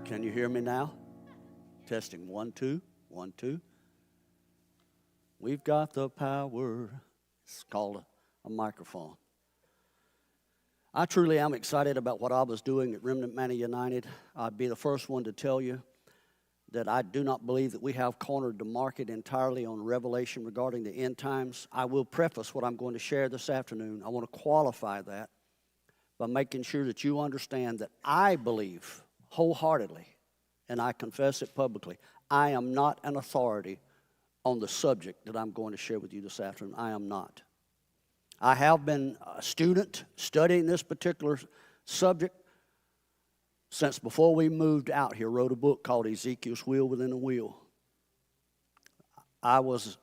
Can you hear me now? Testing 1, 2, 1, 2. We've got the power. It's called a microphone. I truly am excited about what I was doing at Remnant Manna United. I'd be the first one to tell you that I do not believe that we have cornered the market entirely on revelation regarding the end times. I will preface what I'm going to share this afternoon. I want to qualify that by making sure that you understand that I believe wholeheartedly, and I confess it publicly, I am not an authority on the subject that I'm going to share with you this afternoon. I am not. I have been a student studying this particular subject since before we moved out here. Wrote a book called Ezekiel's Wheel Within a Wheel. I was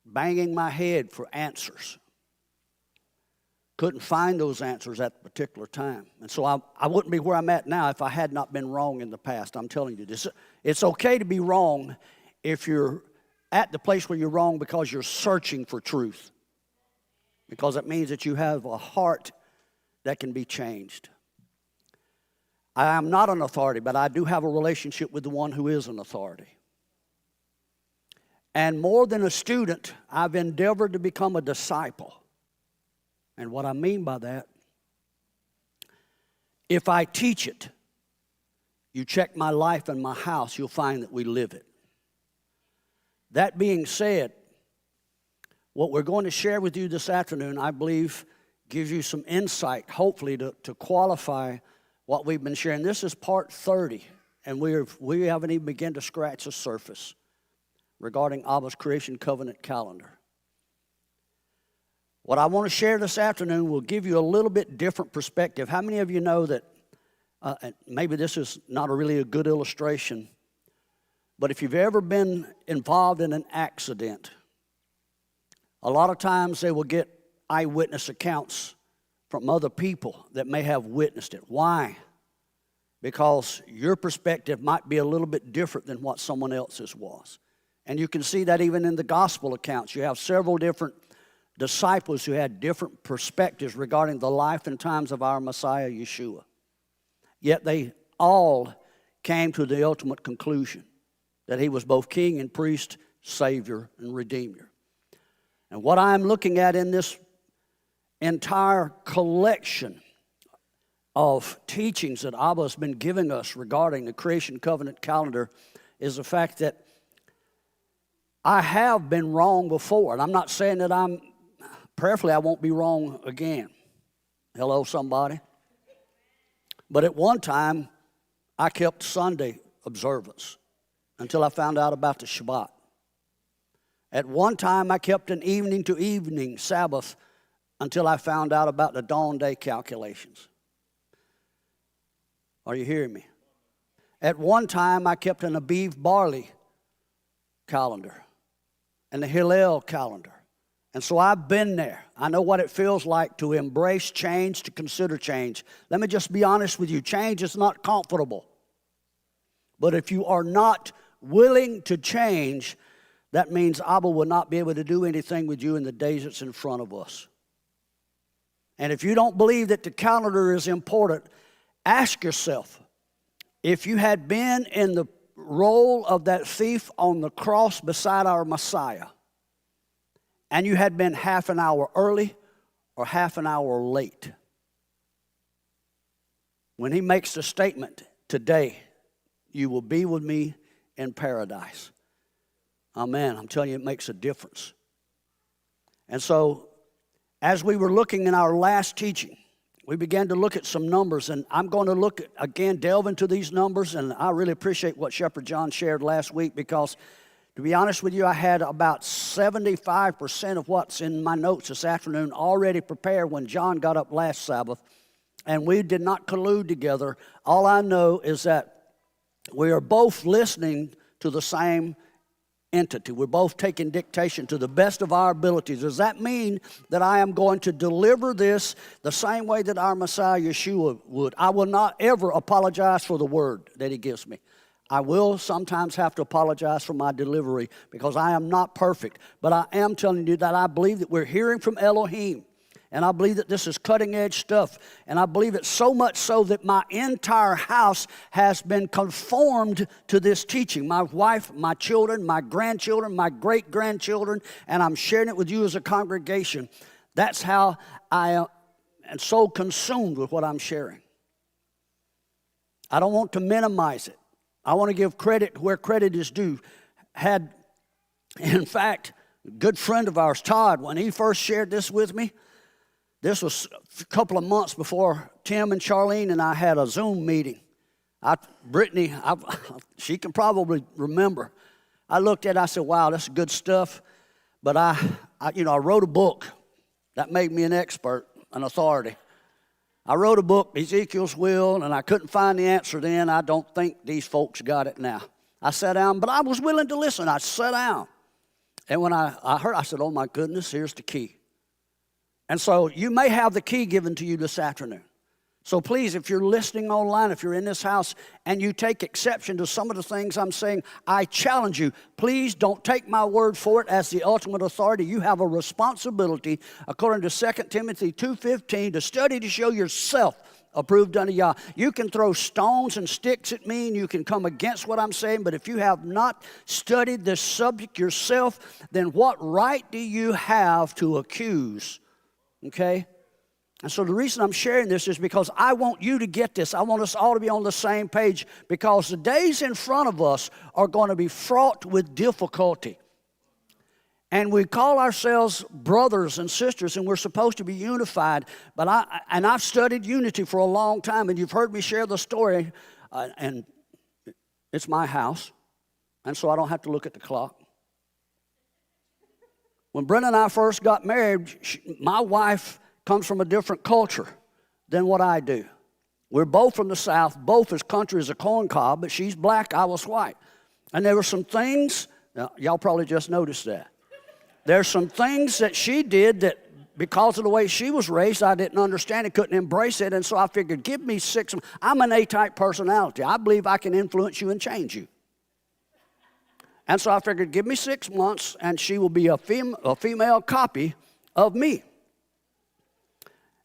banging my head for answers. Couldn't find those answers at the particular time. And so I wouldn't be where I'm at now if I had not been wrong in the past. I'm telling you this. It's okay to be wrong if you're at the place where you're wrong because you're searching for truth. Because it means that you have a heart that can be changed. I am not an authority, but I do have a relationship with the one who is an authority. And more than a student, I've endeavored to become a disciple. And what I mean by that, if I teach it, you check my life and my house, you'll find that we live it. That being said, what we're going to share with you this afternoon, I believe, gives you some insight, hopefully, to qualify what we've been sharing. This is part 30, and we haven't even begun to scratch the surface regarding Abba's Creation Covenant Calendar. What I want to share this afternoon will give you a little bit different perspective. How many of you know that, maybe this is not really a good illustration, but if you've ever been involved in an accident, a lot of times they will get eyewitness accounts from other people that may have witnessed it. Why? Because your perspective might be a little bit different than what someone else's was. And you can see that even in the gospel accounts. You have several different disciples who had different perspectives regarding the life and times of our Messiah, Yeshua. Yet they all came to the ultimate conclusion that he was both king and priest, savior and redeemer. And what I'm looking at in this entire collection of teachings that Abba has been giving us regarding the Creation Covenant Calendar is the fact that I have been wrong before. And I'm not saying that prayerfully I won't be wrong again. Hello, somebody. But at one time, I kept Sunday observance until I found out about the Shabbat. At one time, I kept an evening to evening Sabbath until I found out about the dawn day calculations. Are you hearing me? At one time, I kept an Aviv barley calendar and the Hillel calendar. And so I've been there. I know what it feels like to embrace change, to consider change. Let me just be honest with you. Change is not comfortable. But if you are not willing to change, that means Abba will not be able to do anything with you in the days that's in front of us. And if you don't believe that the calendar is important, ask yourself, if you had been in the role of that thief on the cross beside our Messiah, and you had been half an hour early or half an hour late, when he makes the statement, today you will be with me in paradise. Amen. I'm telling you, it makes a difference. And so, as we were looking in our last teaching, we began to look at some numbers, and I'm going to look at, again, delve into these numbers, and I really appreciate what Shepherd John shared last week because, to be honest with you, I had about 75% of what's in my notes this afternoon already prepared when John got up last Sabbath, and we did not collude together. All I know is that we are both listening to the same entity. We're both taking dictation to the best of our abilities. Does that mean that I am going to deliver this the same way that our Messiah Yeshua would? I will not ever apologize for the word that he gives me. I will sometimes have to apologize for my delivery because I am not perfect. But I am telling you that I believe that we're hearing from Elohim. And I believe that this is cutting edge stuff. And I believe it so much so that my entire house has been conformed to this teaching. My wife, my children, my grandchildren, my great-grandchildren, and I'm sharing it with you as a congregation. That's how I am so consumed with what I'm sharing. I don't want to minimize it. I want to give credit where credit is due. In fact, a good friend of ours, Todd, when he first shared this with me, this was a couple of months before Tim and Charlene and I had a Zoom meeting. Brittany, she can probably remember. I looked at it, I said, wow, that's good stuff. But I wrote a book. That made me an expert, an authority. I wrote a book, Ezekiel's Will, and I couldn't find the answer then. I don't think these folks got it now. I sat down, but I was willing to listen. I sat down. And when I heard, I said, oh my goodness, here's the key. And so you may have the key given to you this afternoon. So please, if you're listening online, if you're in this house, and you take exception to some of the things I'm saying, I challenge you, please don't take my word for it as the ultimate authority. You have a responsibility, according to 2 Timothy 2:15, to study to show yourself approved unto Yah. You can throw stones and sticks at me, and you can come against what I'm saying, but if you have not studied this subject yourself, then what right do you have to accuse? Okay? And so the reason I'm sharing this is because I want you to get this. I want us all to be on the same page, because the days in front of us are going to be fraught with difficulty. And we call ourselves brothers and sisters, and we're supposed to be unified. But I've studied unity for a long time, and you've heard me share the story, and it's my house, and so I don't have to look at the clock. When Brenda and I first got married, my wife comes from a different culture than what I do. We're both from the South, both as country as a corn cob, but she's black, I was white. And there were some things, y'all probably just noticed that. There's some things that she did that because of the way she was raised, I didn't understand it, couldn't embrace it, and so I figured, give me 6 months. I'm an A-type personality. I believe I can influence you and change you. And so I figured, give me 6 months, and she will be a female copy of me.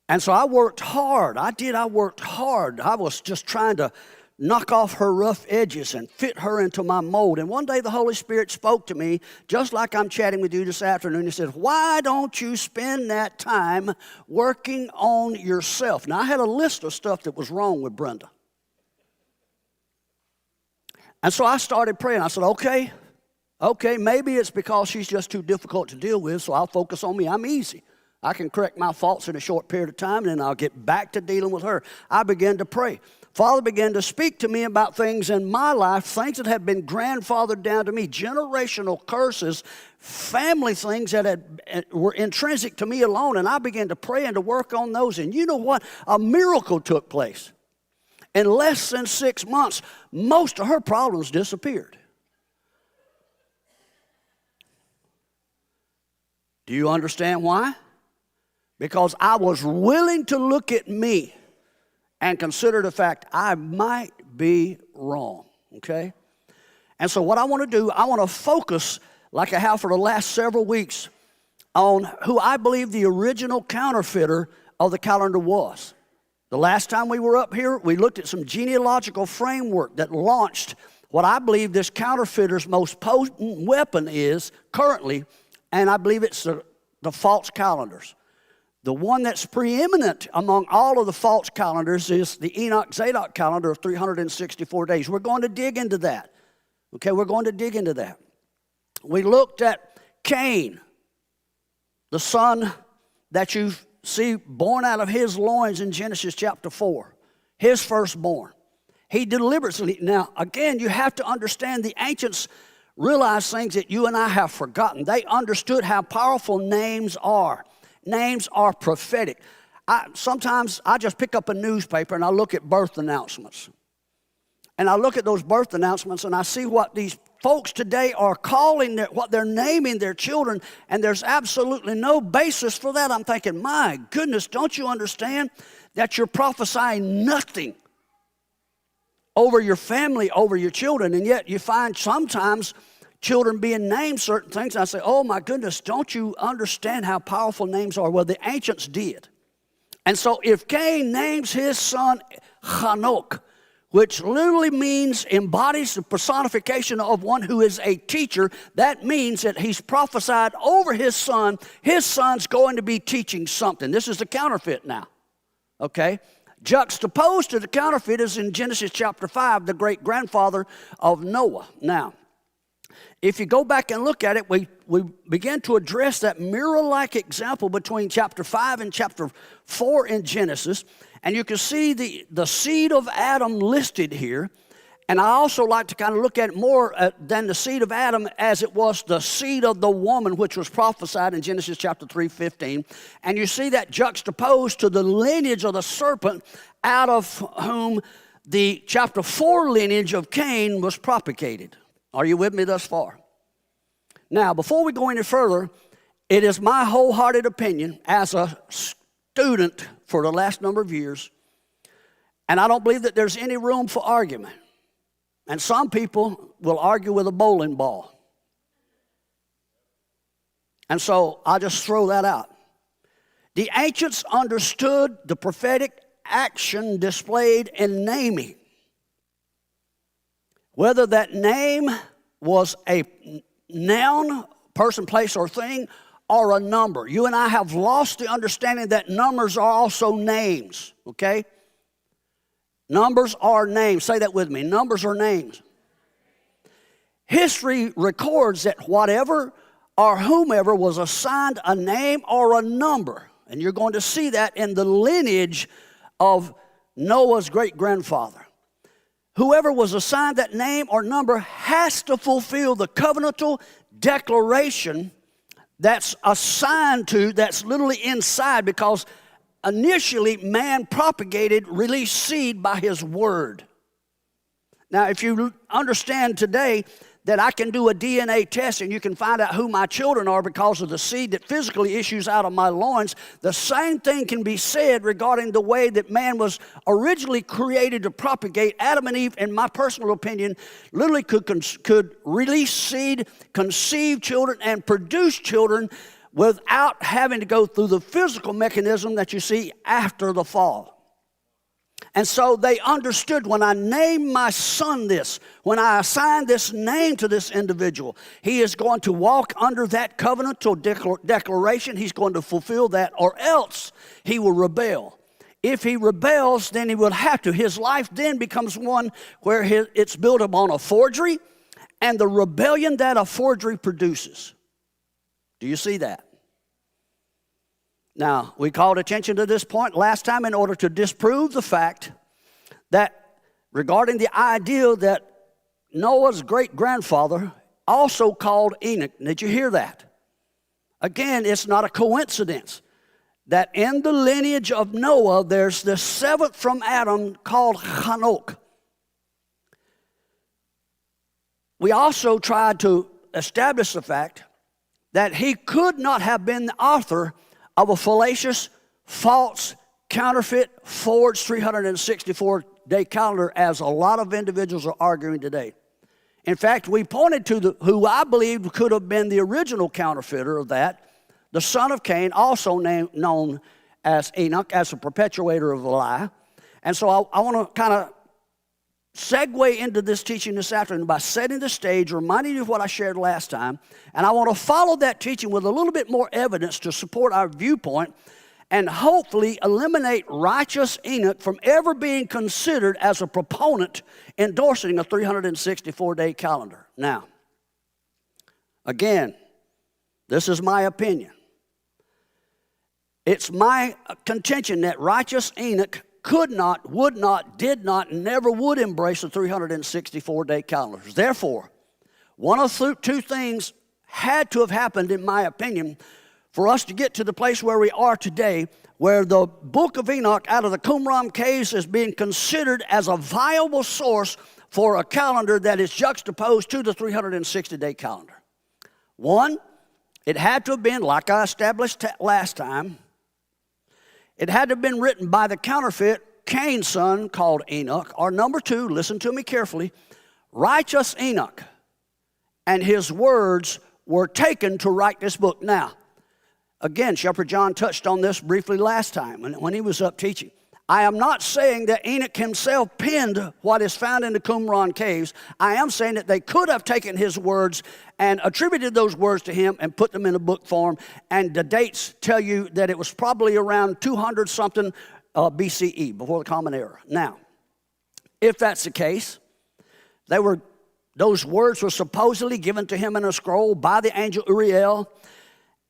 And so I worked hard. I worked hard. I was just trying to knock off her rough edges and fit her into my mold. And one day the Holy Spirit spoke to me, just like I'm chatting with you this afternoon. He said, why don't you spend that time working on yourself? Now, I had a list of stuff that was wrong with Brenda. And so I started praying. I said, okay, maybe it's because she's just too difficult to deal with, so I'll focus on me. I'm easy. I can correct my faults in a short period of time, and then I'll get back to dealing with her. I began to pray. Father began to speak to me about things in my life, things that had been grandfathered down to me, generational curses, family things that were intrinsic to me alone, and I began to pray and to work on those. And you know what? A miracle took place. In less than 6 months, most of her problems disappeared. Do you understand why? Because I was willing to look at me and consider the fact I might be wrong, okay? And so what I want to do, I want to focus, like I have for the last several weeks, on who I believe the original counterfeiter of the calendar was. The last time we were up here, we looked at some genealogical framework that launched what I believe this counterfeiter's most potent weapon is currently, and I believe it's the false calendars. The one that's preeminent among all of the false calendars is the Enoch-Zadok calendar of 364 days. We're going to dig into that. Okay, we're going to dig into that. We looked at Cain, the son that you see born out of his loins in Genesis chapter 4, his firstborn. He deliberately, now again, you have to understand the ancients realized things that you and I have forgotten. They understood how powerful names are. Names are prophetic. Sometimes I just pick up a newspaper and I look at birth announcements. And I look at those birth announcements and I see what these folks today are calling, what they're naming their children, and there's absolutely no basis for that. I'm thinking, my goodness, don't you understand that you're prophesying nothing over your family, over your children, and yet you find sometimes children being named certain things. And I say, oh my goodness, don't you understand how powerful names are? Well, the ancients did. And so if Cain names his son Hanok, which literally means, embodies the personification of one who is a teacher, that means that he's prophesied over his son. His son's going to be teaching something. This is the counterfeit now, okay? Juxtaposed to the counterfeit is in Genesis chapter 5, the great-grandfather of Noah. Now, if you go back and look at it, we begin to address that mirror-like example between chapter 5 and chapter 4 in Genesis. And you can see the seed of Adam listed here. And I also like to kind of look at it more than the seed of Adam as it was the seed of the woman, which was prophesied in Genesis chapter 3:15. And you see that juxtaposed to the lineage of the serpent, out of whom the chapter 4 lineage of Cain was propagated. Are you with me thus far? Now, before we go any further, it is my wholehearted opinion as a student for the last number of years, and I don't believe that there's any room for argument. And some people will argue with a bowling ball. And so I'll just throw that out. The ancients understood the prophetic action displayed in naming. Whether that name was a noun, person, place, or thing, or a number. You and I have lost the understanding that numbers are also names, okay? Numbers are names. Say that with me. Numbers are names. History records that whatever or whomever was assigned a name or a number, and you're going to see that in the lineage of Noah's great-grandfather. Whoever was assigned that name or number has to fulfill the covenantal declaration that's assigned to, that's literally inside, because initially man propagated, released seed by his word. Now, if you understand today that I can do a DNA test and you can find out who my children are because of the seed that physically issues out of my loins, the same thing can be said regarding the way that man was originally created to propagate. Adam and Eve, in my personal opinion, literally could release seed, conceive children, and produce children without having to go through the physical mechanism that you see after the fall. And so they understood, when I named my son this, when I assigned this name to this individual, he is going to walk under that covenantal declaration. He's going to fulfill that, or else he will rebel. If he rebels, then he will have to. His life then becomes one where it's built upon a forgery and the rebellion that a forgery produces. Do you see that? Now, we called attention to this point last time in order to disprove the fact that regarding the idea that Noah's great-grandfather also called Enoch. Did you hear that? Again, it's not a coincidence that in the lineage of Noah, there's the seventh from Adam called Hanok. We also tried to establish the fact that he could not have been the author of a fallacious, false, counterfeit, forged 364-day calendar, as a lot of individuals are arguing today. In fact, we pointed to who I believe could have been the original counterfeiter of that, the son of Cain, also known as Enoch, as a perpetuator of the lie. And so I want to kind of segue into this teaching this afternoon by setting the stage, reminding you of what I shared last time. And I want to follow that teaching with a little bit more evidence to support our viewpoint and hopefully eliminate righteous Enoch from ever being considered as a proponent endorsing a 364-day calendar. Now, again, this is my opinion. It's my contention that righteous Enoch could not, would not, did not, never would embrace the 364-day calendars. Therefore, one of two things had to have happened, in my opinion, for us to get to the place where we are today, where the book of Enoch out of the Qumran caves is being considered as a viable source for a calendar that is juxtaposed to the 360-day calendar. One, it had to have been, like I established last time, it had to have been written by the counterfeit Cain's son called Enoch. Or number two, listen to me carefully, righteous Enoch and his words were taken to write this book. Now, again, Shepherd John touched on this briefly last time when he was up teaching. I am not saying that Enoch himself penned what is found in the Qumran caves. I am saying that they could have taken his words and attributed those words to him and put them in a book form. And the dates tell you that it was probably around 200-something BCE, before the Common Era. Now, if that's the case, those words were supposedly given to him in a scroll by the angel Uriel.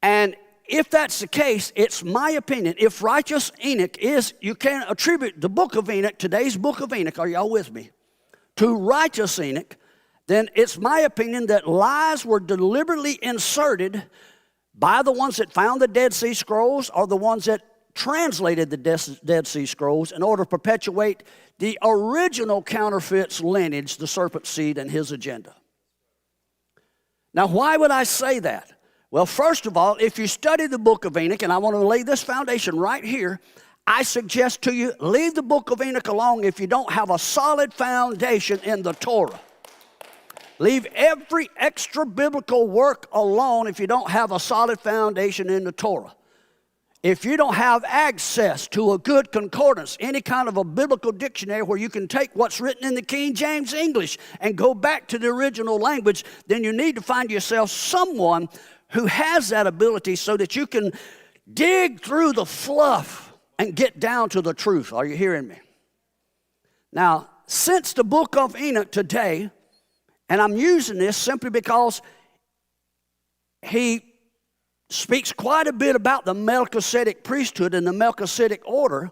And if that's the case, it's my opinion, if righteous Enoch you can attribute the book of Enoch, today's book of Enoch, are y'all with me, to righteous Enoch, then it's my opinion that lies were deliberately inserted by the ones that found the Dead Sea Scrolls or the ones that translated the Dead Sea Scrolls in order to perpetuate the original counterfeit's lineage, the serpent seed, and his agenda. Now, why would I say that? Well, first of all, if you study the book of Enoch, and I want to lay this foundation right here, I suggest to you, leave the book of Enoch alone if you don't have a solid foundation in the Torah. Leave every extra biblical work alone if you don't have a solid foundation in the Torah. If you don't have access to a good concordance, any kind of a biblical dictionary where you can take what's written in the King James English and go back to the original language, then you need to find yourself someone who has that ability so that you can dig through the fluff and get down to the truth. Are you hearing me? Now, since the book of Enoch today, and I'm using this simply because he speaks quite a bit about the Melchizedek priesthood and the Melchizedek order.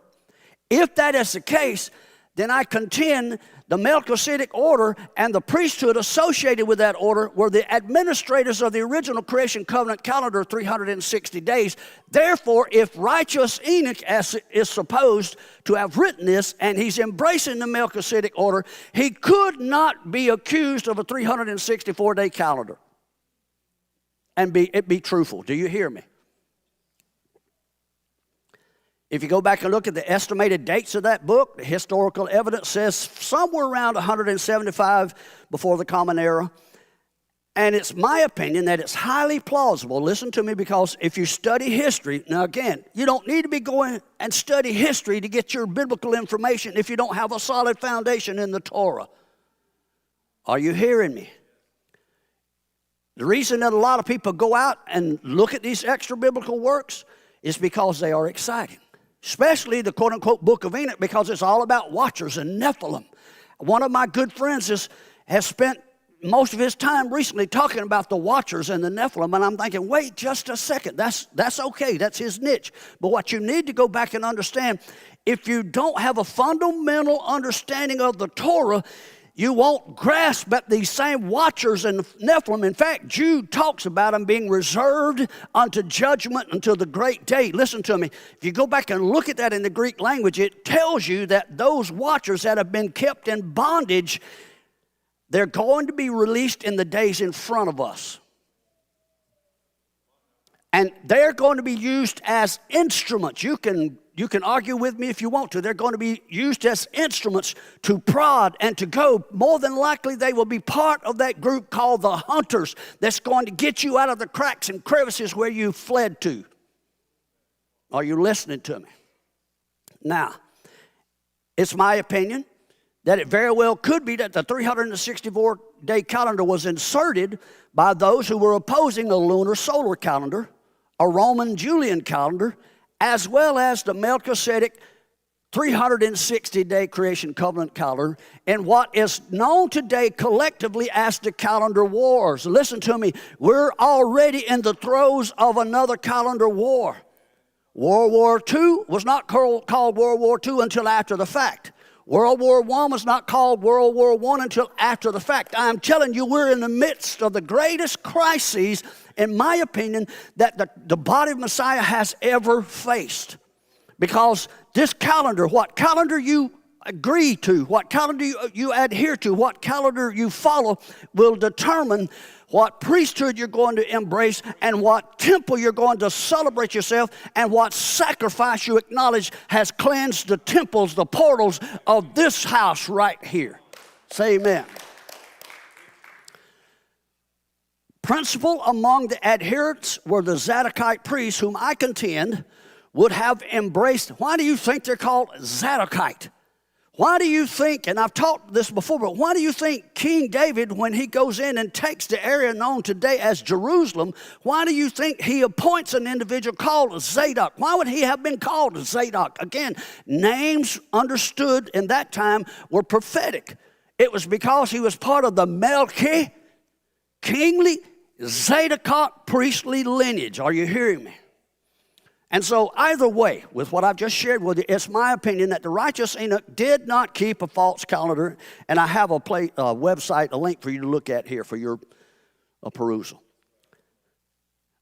If that is the case, then I contend the Melchizedek order and the priesthood associated with that order were the administrators of the original Creation Covenant Calendar, 360 days. Therefore, if righteous Enoch is supposed to have written this and he's embracing the Melchizedek order, he could not be accused of a 364-day calendar and be truthful. Do you hear me? If you go back and look at the estimated dates of that book, the historical evidence says somewhere around 175 before the Common Era. And it's my opinion that it's highly plausible. Listen to me, because if you study history, now again, you don't need to be going and study history to get your biblical information if you don't have a solid foundation in the Torah. Are you hearing me? The reason that a lot of people go out and look at these extra biblical works is because they are exciting. Especially the quote-unquote book of Enoch, because it's all about watchers and Nephilim. One of my good friends has spent most of his time recently talking about the watchers and the Nephilim, and I'm thinking, wait just a second, that's okay, that's his niche. But what you need to go back and understand, if you don't have a fundamental understanding of the Torah, you won't grasp at these same watchers and Nephilim. In fact, Jude talks about them being reserved unto judgment until the great day. Listen to me. If you go back and look at that in the Greek language, it tells you that those watchers that have been kept in bondage, they're going to be released in the days in front of us. And they're going to be used as instruments. You can argue with me if you want to. They're going to be used as instruments to prod and to go. More than likely, they will be part of that group called the hunters that's going to get you out of the cracks and crevices where you fled to. Are you listening to me? Now, it's my opinion that it very well could be that the 364-day calendar was inserted by those who were opposing a lunar solar calendar, a Roman Julian calendar, as well as the Melchizedek 360-day Creation Covenant Calendar, in what is known today collectively as the calendar wars. Listen to me, we're already in the throes of another calendar war. World War II was not called World War II until after the fact. World War I was not called World War I until after the fact. I'm telling you, we're in the midst of the greatest crises, in my opinion, that the body of Messiah has ever faced. Because this calendar, what calendar you agree to, what calendar you adhere to, what calendar you follow, will determine what priesthood you're going to embrace and what temple you're going to celebrate yourself and what sacrifice you acknowledge has cleansed the temples, the portals of this house right here. Say amen. principal among the adherents were the Zadokite priests, whom I contend would have embraced. Why do you think they're called Zadokite? Why do you think, and I've taught this before, but why do you think King David, when he goes in and takes the area known today as Jerusalem, why do you think he appoints an individual called Zadok? Why would he have been called Zadok? Again, names understood in that time were prophetic. It was because he was part of the kingly Zadokite priestly lineage. Are you hearing me? And so either way, with what I've just shared with you, it's my opinion that the righteous Enoch did not keep a false calendar. And I have a website, a link for you to look at here for your perusal.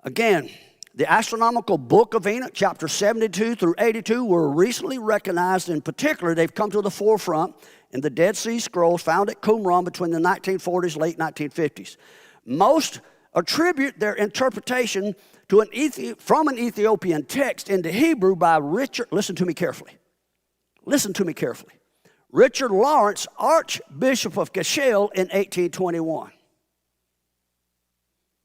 Again, the astronomical book of Enoch, chapter 72 through 82, were recently recognized. In particular, they've come to the forefront in the Dead Sea Scrolls found at Qumran between the 1940s, late 1950s. Most attribute their interpretation to from an Ethiopian text into Hebrew by Richard, listen to me carefully. Listen to me carefully. Richard Lawrence, Archbishop of Cashel in 1821.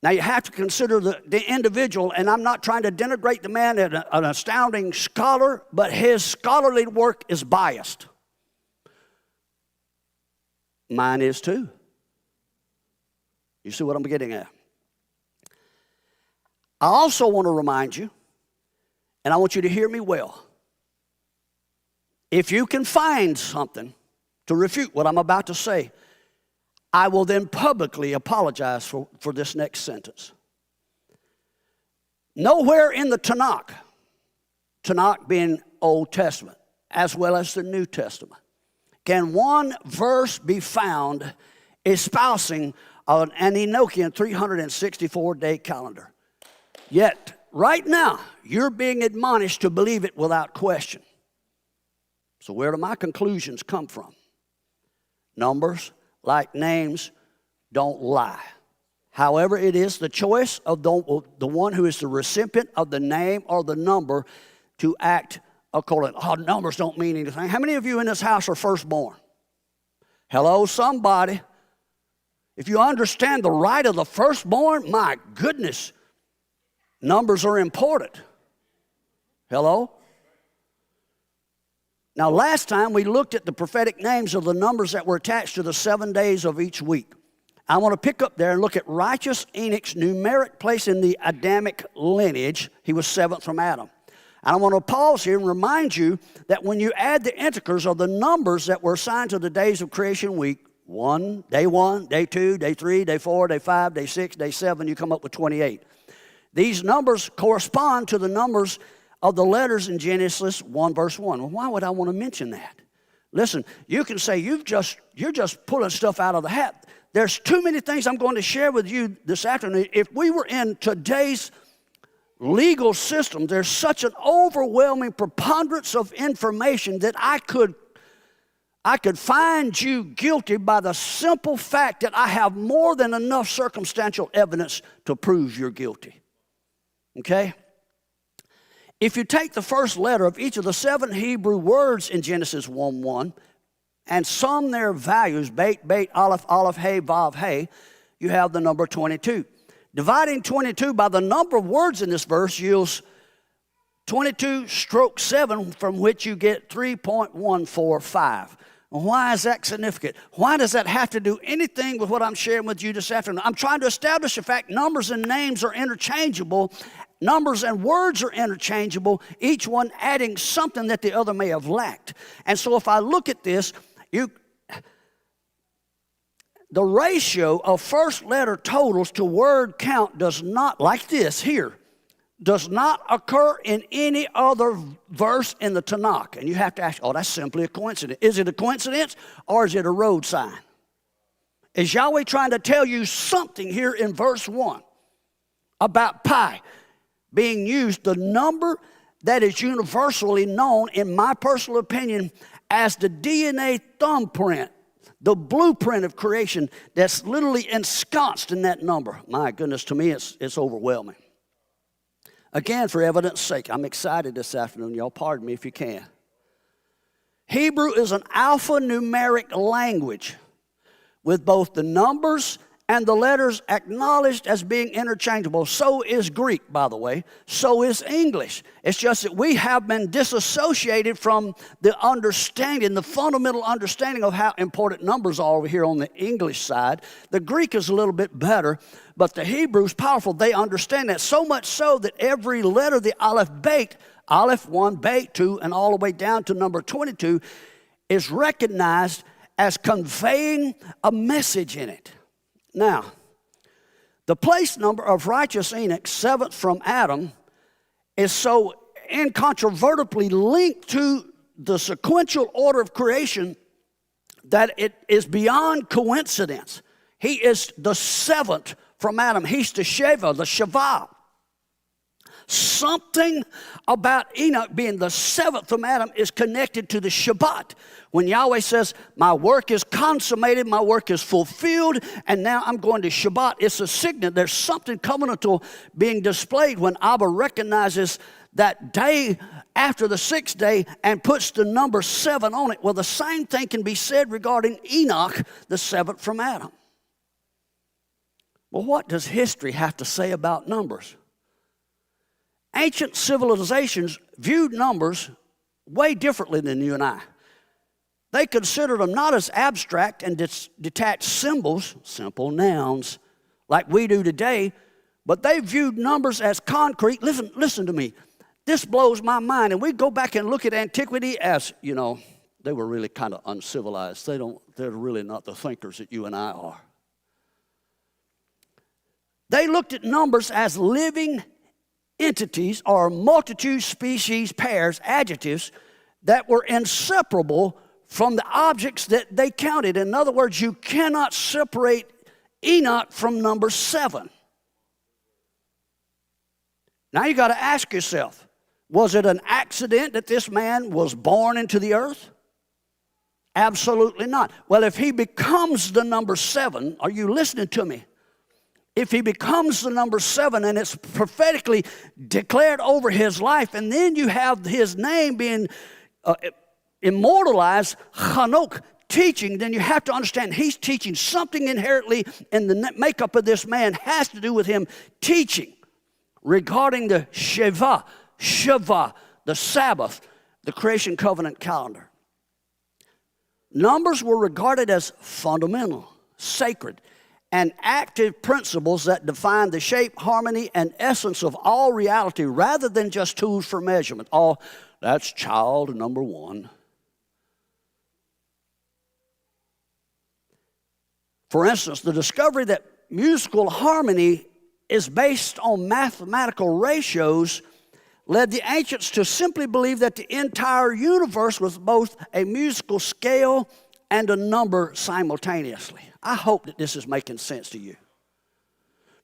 Now you have to consider the individual, and I'm not trying to denigrate the man as an astounding scholar, but his scholarly work is biased. Mine is too. You see what I'm getting at? I also want to remind you, and I want you to hear me well. If you can find something to refute what I'm about to say, I will then publicly apologize for this next sentence. Nowhere in the Tanakh being Old Testament, as well as the New Testament, can one verse be found espousing an Enochian 364-day calendar. Yet, right now, you're being admonished to believe it without question. So where do my conclusions come from? Numbers, like names, don't lie. However, it is the choice of the one who is the recipient of the name or the number to act accordingly. Oh, numbers don't mean anything. How many of you in this house are firstborn? Hello, somebody. If you understand the right of the firstborn, my goodness, numbers are important. Hello? Now, last time we looked at the prophetic names of the numbers that were attached to the 7 days of each week. I want to pick up there and look at righteous Enoch's numeric place in the Adamic lineage. He was seventh from Adam. And I want to pause here and remind you that when you add the integers of the numbers that were assigned to the days of creation week, day 1, day 2, day 3, day 4, day 5, day 6, day 7, you come up with 28. These numbers correspond to the numbers of the letters in Genesis 1, verse 1. Well, why would I want to mention that? Listen, you can say you're just pulling stuff out of the hat. There's too many things I'm going to share with you this afternoon. If we were in today's legal system, there's such an overwhelming preponderance of information that I could find you guilty by the simple fact that I have more than enough circumstantial evidence to prove you're guilty. Okay? If you take the first letter of each of the 7 Hebrew words in Genesis 1:1 and sum their values, bait, aleph, hey, vav, hey, you have the number 22. Dividing 22 by the number of words in this verse yields 22/7, from which you get 3.145. Why is that significant? Why does that have to do anything with what I'm sharing with you this afternoon? I'm trying to establish the fact numbers and names are interchangeable. Numbers and words are interchangeable, each one adding something that the other may have lacked. And so if I look at this, the ratio of first letter totals to word count does not, like this here, does not occur in any other verse in the Tanakh. And you have to ask, oh, that's simply a coincidence. Is it a coincidence or is it a road sign? Is Yahweh trying to tell you something here in verse 1 about pi being used, the number that is universally known, in my personal opinion, as the DNA thumbprint, the blueprint of creation that's literally ensconced in that number? My goodness, to me it's overwhelming. Again, for evidence sake, I'm excited this afternoon. Y'all pardon me if you can. Hebrew is an alphanumeric language with both the numbers and the letters acknowledged as being interchangeable. So is Greek, by the way. So is English. It's just that we have been disassociated from the understanding, the fundamental understanding of how important numbers are over here on the English side. The Greek is a little bit better, but the Hebrew is powerful. They understand that, so much so that every letter, the Aleph, Beit, Aleph 1, Beit 2, and all the way down to number 22, is recognized as conveying a message in it. Now, the place number of righteous Enoch, seventh from Adam, is so incontrovertibly linked to the sequential order of creation that it is beyond coincidence. He is the seventh from Adam. He's the Sheva, the Shavah. Something about Enoch being the seventh from Adam is connected to the Shabbat. When Yahweh says, my work is consummated, my work is fulfilled, and now I'm going to Shabbat, it's a signet. There's something covenantal being displayed when Abba recognizes that day after the sixth day and puts the number 7 on it. Well, the same thing can be said regarding Enoch, the seventh from Adam. Well, what does history have to say about numbers? Ancient civilizations viewed numbers way differently than you and I. They considered them not as abstract and detached symbols, simple nouns, like we do today, but they viewed numbers as concrete. Listen to me. This blows my mind. And we go back and look at antiquity as, they were really kind of uncivilized. They're really not the thinkers that you and I are. They looked at numbers as living entities or multitude, species, pairs, adjectives that were inseparable from the objects that they counted. In other words, you cannot separate Enoch from number 7. Now you got to ask yourself, was it an accident that this man was born into the earth? Absolutely not. Well, if he becomes the number 7, are you listening to me? If he becomes the number 7 and it's prophetically declared over his life, and then you have his name being immortalized, Chanok, teaching, then you have to understand he's teaching something inherently in the makeup of this man has to do with him teaching regarding the Shabbat, the Sabbath, the Creation Covenant Calendar. Numbers were regarded as fundamental, sacred, and active principles that define the shape, harmony, and essence of all reality rather than just tools for measurement. Oh, that's child number 1. For instance, the discovery that musical harmony is based on mathematical ratios led the ancients to simply believe that the entire universe was both a musical scale and a number simultaneously. I hope that this is making sense to you,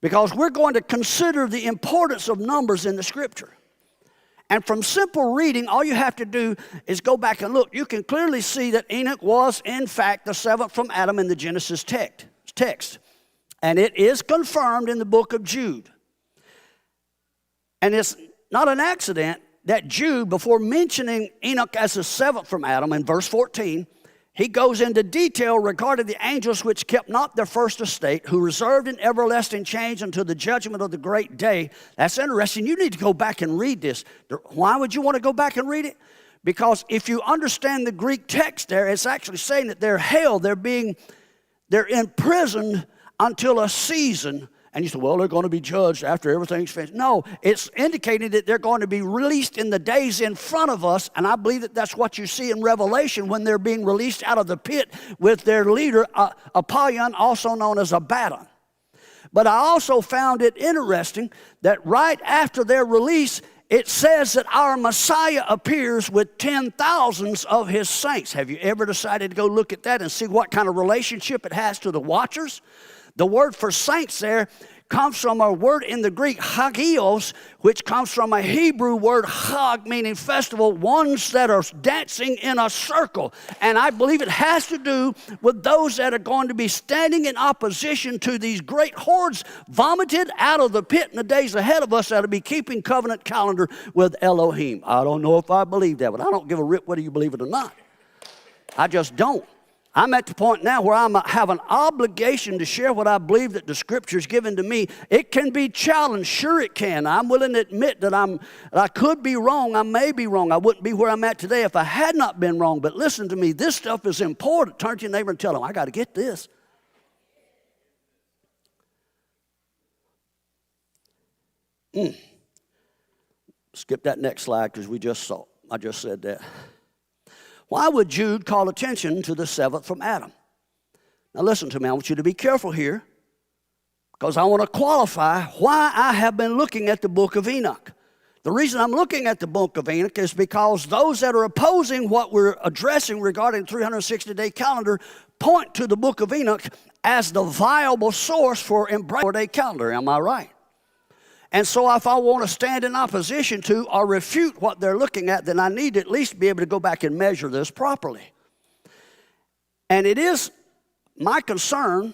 because we're going to consider the importance of numbers in the Scripture. And from simple reading, all you have to do is go back and look. You can clearly see that Enoch was, in fact, the seventh from Adam in the Genesis text. And it is confirmed in the book of Jude. And it's not an accident that Jude, before mentioning Enoch as the seventh from Adam in verse 14, he goes into detail regarding the angels which kept not their first estate, who reserved in everlasting change until the judgment of the great day. That's interesting. You need to go back and read this. Why would you want to go back and read it? Because if you understand the Greek text there, it's actually saying that they're held, they're imprisoned until a season. And you say, well, they're going to be judged after everything's finished. No, it's indicating that they're going to be released in the days in front of us. And I believe that that's what you see in Revelation when they're being released out of the pit with their leader, Apollyon, also known as Abaddon. But I also found it interesting that right after their release, it says that our Messiah appears with 10,000s of his saints. Have you ever decided to go look at that and see what kind of relationship it has to the watchers? The word for saints there comes from a word in the Greek, hagios, which comes from a Hebrew word, hag, meaning festival, ones that are dancing in a circle. And I believe it has to do with those that are going to be standing in opposition to these great hordes vomited out of the pit in the days ahead of us that will be keeping covenant calendar with Elohim. I don't know if I believe that, but I don't give a rip whether you believe it or not. I just don't. I'm at the point now where I have an obligation to share what I believe that the Scripture's given to me. It can be challenged. Sure it can. I'm willing to admit that I could be wrong. I may be wrong. I wouldn't be where I'm at today if I had not been wrong. But listen to me. This stuff is important. Turn to your neighbor and tell them, I got to get this. Skip that next slide because I just said that. Why would Jude call attention to the seventh from Adam? Now listen to me. I want you to be careful here because I want to qualify why I have been looking at the book of Enoch. The reason I'm looking at the book of Enoch is because those that are opposing what we're addressing regarding the 360-day calendar point to the book of Enoch as the viable source for embracing the 4-day calendar. Am I right? And so if I want to stand in opposition to or refute what they're looking at, then I need to at least be able to go back and measure this properly. And it is my concern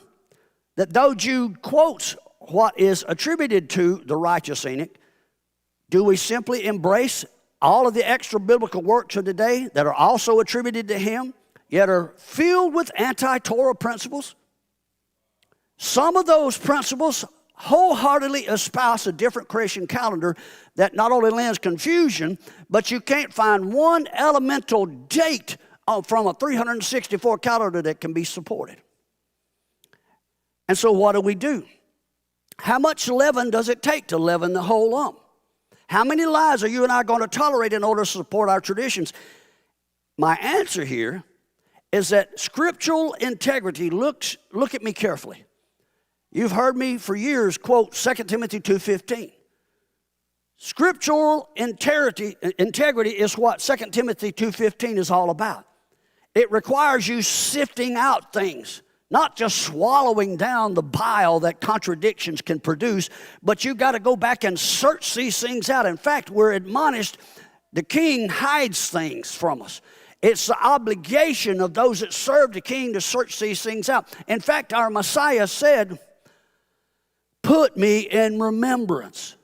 that though Jude quotes what is attributed to the righteous Enoch, do we simply embrace all of the extra biblical works of the day that are also attributed to him, yet are filled with anti-Torah principles? Some of those principles wholeheartedly espouse a different creation calendar that not only lends confusion, but you can't find one elemental date from a 364 calendar that can be supported. And so what do? How much leaven does it take to leaven the whole lump? How many lies are you and I going to tolerate in order to support our traditions? My answer here is that scriptural integrity, look at me carefully. You've heard me for years quote 2 Timothy 2:15. Scriptural integrity is what 2 Timothy 2:15 is all about. It requires you sifting out things, not just swallowing down the bile that contradictions can produce, but you've got to go back and search these things out. In fact, we're admonished, the king hides things from us. It's the obligation of those that serve the king to search these things out. In fact, our Messiah said, put me in remembrance.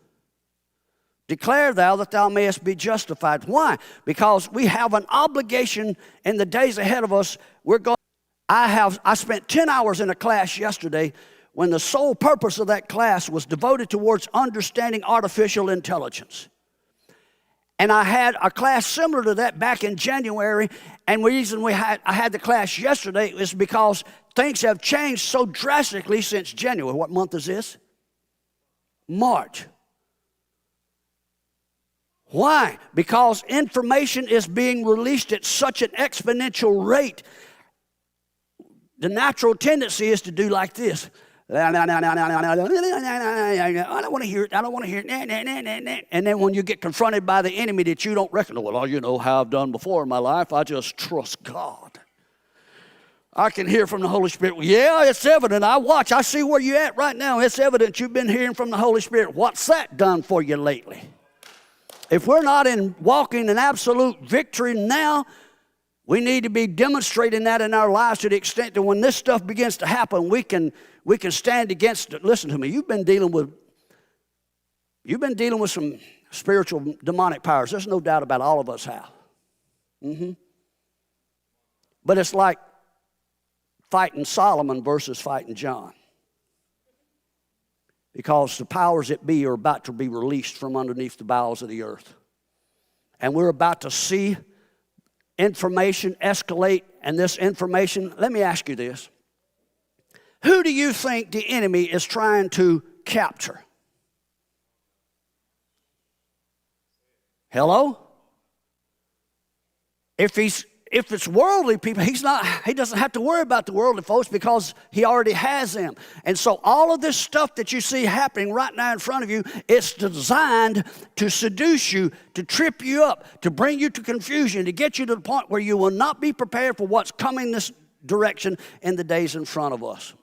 Declare thou that thou mayest be justified. Why? Because we have an obligation in the days ahead of us. I spent 10 hours in a class yesterday when the sole purpose of that class was devoted towards understanding artificial intelligence. And I had a class similar to that back in January, and the reason I had the class yesterday is because things have changed so drastically since January. What month is this? March. Why? Because information is being released at such an exponential rate. The natural tendency is to do like this. I don't want to hear it. I don't want to hear it. And then when you get confronted by the enemy that you don't reckon, well, you know how I've done before in my life. I just trust God. I can hear from the Holy Spirit. Yeah, it's evident. I see where you're at right now. It's evident you've been hearing from the Holy Spirit. What's that done for you lately? If we're not walking in absolute victory now, we need to be demonstrating that in our lives to the extent that when this stuff begins to happen, we can stand against it. Listen to me. You've been dealing with some spiritual demonic powers. There's no doubt about it. All of us have. But it's like fighting Solomon versus fighting John. Because the powers that be are about to be released from underneath the bowels of the earth. And we're about to see information escalate, and this information, let me ask you this. Who do you think the enemy is trying to capture? Hello? If it's worldly people, he doesn't have to worry about the worldly folks because he already has them. And so all of this stuff that you see happening right now in front of you, it's designed to seduce you, to trip you up, to bring you to confusion, to get you to the point where you will not be prepared for what's coming this direction in the days in front of us.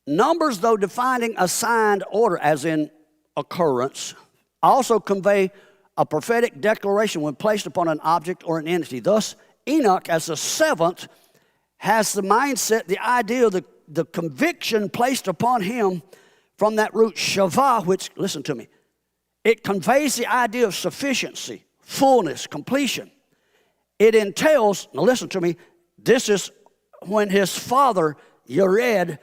Numbers, though defining assigned order, as in occurrence, also convey a prophetic declaration when placed upon an object or an entity. Thus, Enoch, as the seventh, has the mindset, the idea of the conviction placed upon him from that root shavah, which, listen to me, it conveys the idea of sufficiency, fullness, completion. it entails, now listen to me, this is when his father, Yared,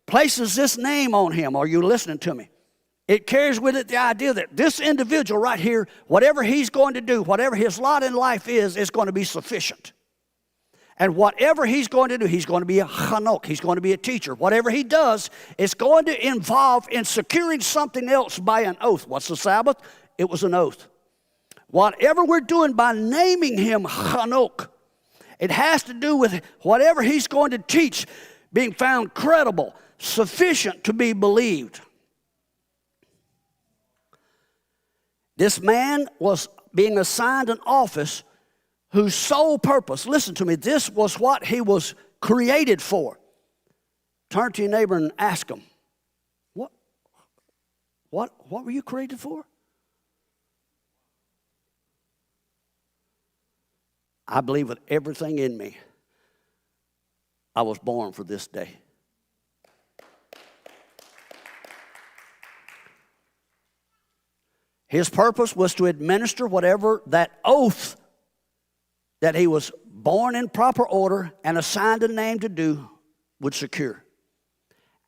places this name on him. Are you listening to me? It carries with it the idea that this individual right here, whatever he's going to do, whatever his lot in life is going to be sufficient. And whatever he's going to do, he's going to be a chanok, he's going to be a teacher. Whatever he does, it's going to involve in securing something else by an oath. What's the Sabbath? It was an oath. Whatever we're doing by naming him chanok, it has to do with whatever he's going to teach being found credible, sufficient to be believed. This man was being assigned an office whose sole purpose, listen to me, this was what he was created for. Turn to your neighbor and ask him, what were you created for? I believe with everything in me, I was born for this day. His purpose was to administer whatever that oath that he was born in proper order and assigned a name to do would secure.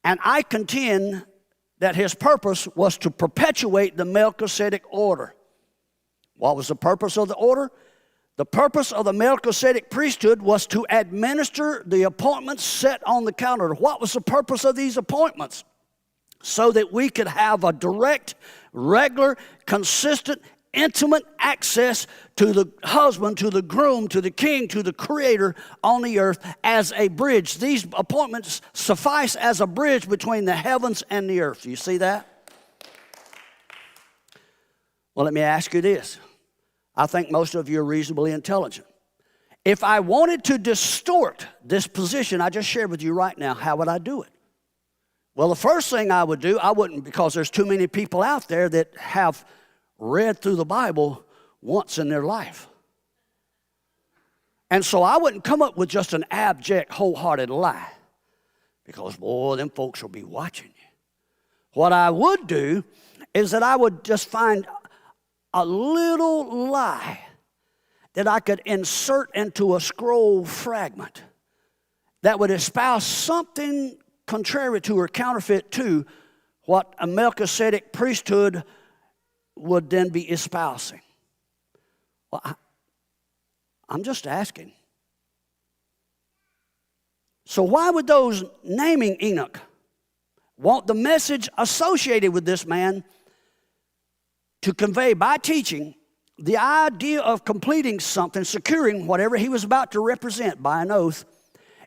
And I contend that his purpose was to perpetuate the Melchizedek order. What was the purpose of the order? The purpose of the Melchizedek priesthood was to administer the appointments set on the calendar. What was the purpose of these appointments? So that we could have a direct, regular, consistent, intimate access to the husband, to the groom, to the king, to the creator on the earth as a bridge. These appointments suffice as a bridge between the heavens and the earth. Do you see that? Well, let me ask you this. I think most of you are reasonably intelligent. If I wanted to distort this position I just shared with you right now, how would I do it? Well, the first thing I would do, I wouldn't, because there's too many people out there that have read through the Bible once in their life. And so I wouldn't come up with just an abject, wholehearted lie, because, boy, them folks will be watching you. What I would do is that I would just find a little lie that I could insert into a scroll fragment that would espouse something contrary to or counterfeit to what a Melchizedek priesthood would then be espousing. Well, I'm just asking. So why would those naming Enoch want the message associated with this man to convey by teaching the idea of completing something, securing whatever he was about to represent by an oath,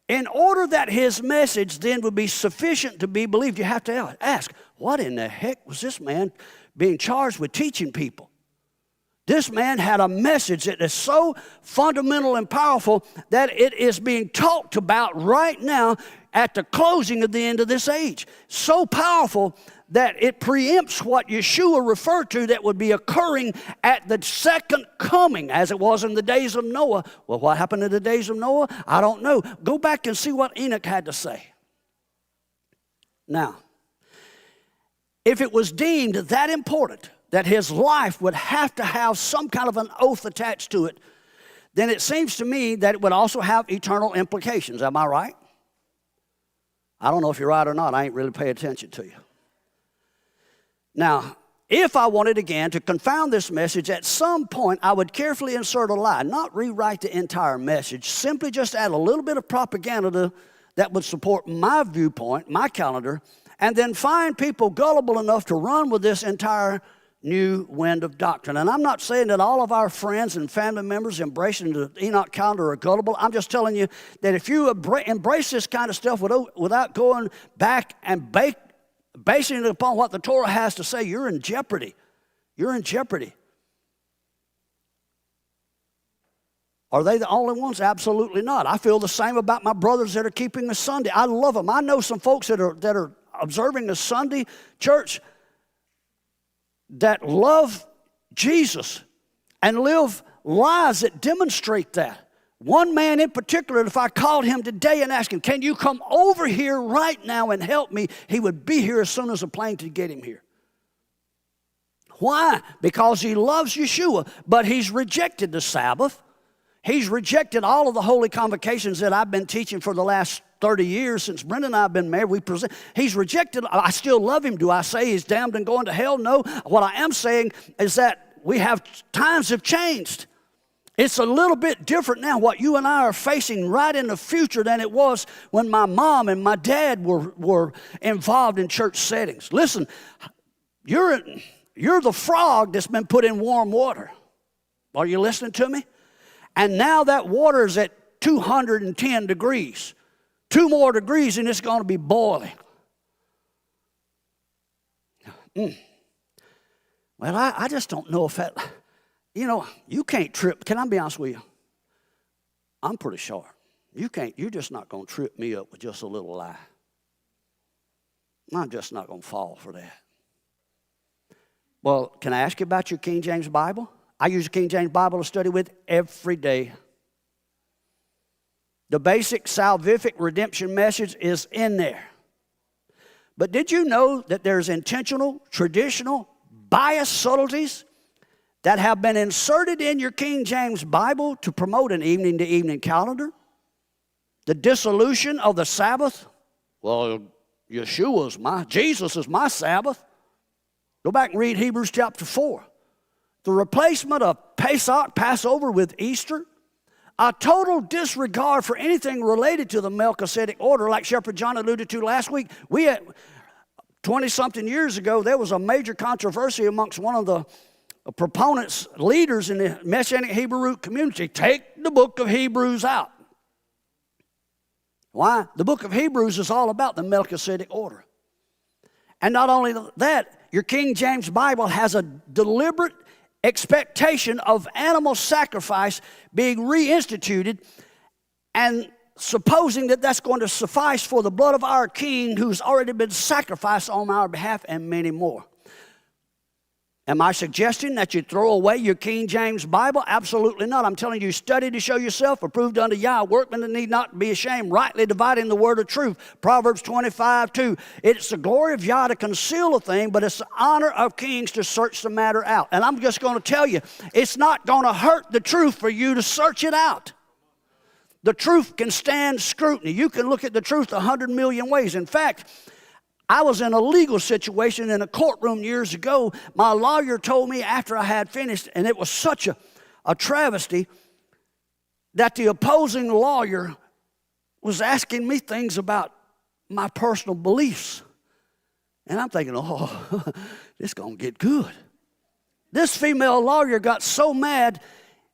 in order that his message then would be sufficient to be believed? You have to ask, what in the heck was this man being charged with teaching people? This man had a message that is so fundamental and powerful that it is being talked about right now at the closing of the end of this age. So powerful that it preempts what Yeshua referred to that would be occurring at the second coming, as it was in the days of Noah. Well, what happened in the days of Noah? I don't know. Go back and see what Enoch had to say. Now, if it was deemed that important that his life would have to have some kind of an oath attached to it, then it seems to me that it would also have eternal implications. Am I right? I don't know if you're right or not. I ain't really paying attention to you. Now, if I wanted again to confound this message, at some point I would carefully insert a lie, not rewrite the entire message, simply just add a little bit of propaganda that would support my viewpoint, my calendar, and then find people gullible enough to run with this entire new wind of doctrine. And I'm not saying that all of our friends and family members embracing the Enoch calendar are gullible. I'm just telling you that if you embrace this kind of stuff without going back and basing it upon what the Torah has to say, you're in jeopardy. You're in jeopardy. Are they the only ones? Absolutely not. I feel the same about my brothers that are keeping the Sunday. I love them. I know some folks that are observing the Sunday church that love Jesus and live lives that demonstrate that. One man in particular, if I called him today and asked him, can you come over here right now and help me? He would be here as soon as a plane could get him here. Why? Because he loves Yeshua, but he's rejected the Sabbath. He's rejected all of the holy convocations that I've been teaching for the last 30 years since Brenda and I have been married. He's rejected. I still love him. Do I say he's damned and going to hell? No. What I am saying is that times have changed. It's a little bit different now, what you and I are facing right in the future than it was when my mom and my dad were involved in church settings. Listen, you're the frog that's been put in warm water. Are you listening to me? And now that water is at 210 degrees. 2 more degrees and it's going to be boiling. Well, I just don't know if that, you can't trip. Can I be honest with you? I'm pretty sharp. You're just not going to trip me up with just a little lie. I'm just not going to fall for that. Well, can I ask you about your King James Bible? I use the King James Bible to study with every day. The basic salvific redemption message is in there. But did you know that there's intentional, traditional, biased subtleties that have been inserted in your King James Bible to promote an evening-to-evening calendar? The dissolution of the Sabbath. Well, Jesus is my Sabbath. Go back and read Hebrews chapter 4. The replacement of Pesach, Passover, with Easter. A total disregard for anything related to the Melchizedek order, like Shepherd John alluded to last week. We had 20-something years ago, there was a major controversy amongst one of the proponents, leaders in the Messianic Hebrew root community. Take the book of Hebrews out. Why? The book of Hebrews is all about the Melchizedek order. And not only that, your King James Bible has a deliberate expectation of animal sacrifice being reinstituted, and supposing that that's going to suffice for the blood of our King who's already been sacrificed on our behalf, and many more. Am I suggesting that you throw away your King James Bible? Absolutely not. I'm telling you, study to show yourself approved unto Yah, workmen that need not be ashamed, rightly dividing the word of truth. Proverbs 25:2. It's the glory of Yah to conceal a thing, but it's the honor of kings to search the matter out. And I'm just going to tell you, it's not going to hurt the truth for you to search it out. The truth can stand scrutiny. You can look at the truth 100 million ways. In fact, I was in a legal situation in a courtroom years ago. My lawyer told me after I had finished, and it was such a travesty, that the opposing lawyer was asking me things about my personal beliefs. And I'm thinking, oh, this is going to get good. This female lawyer got so mad,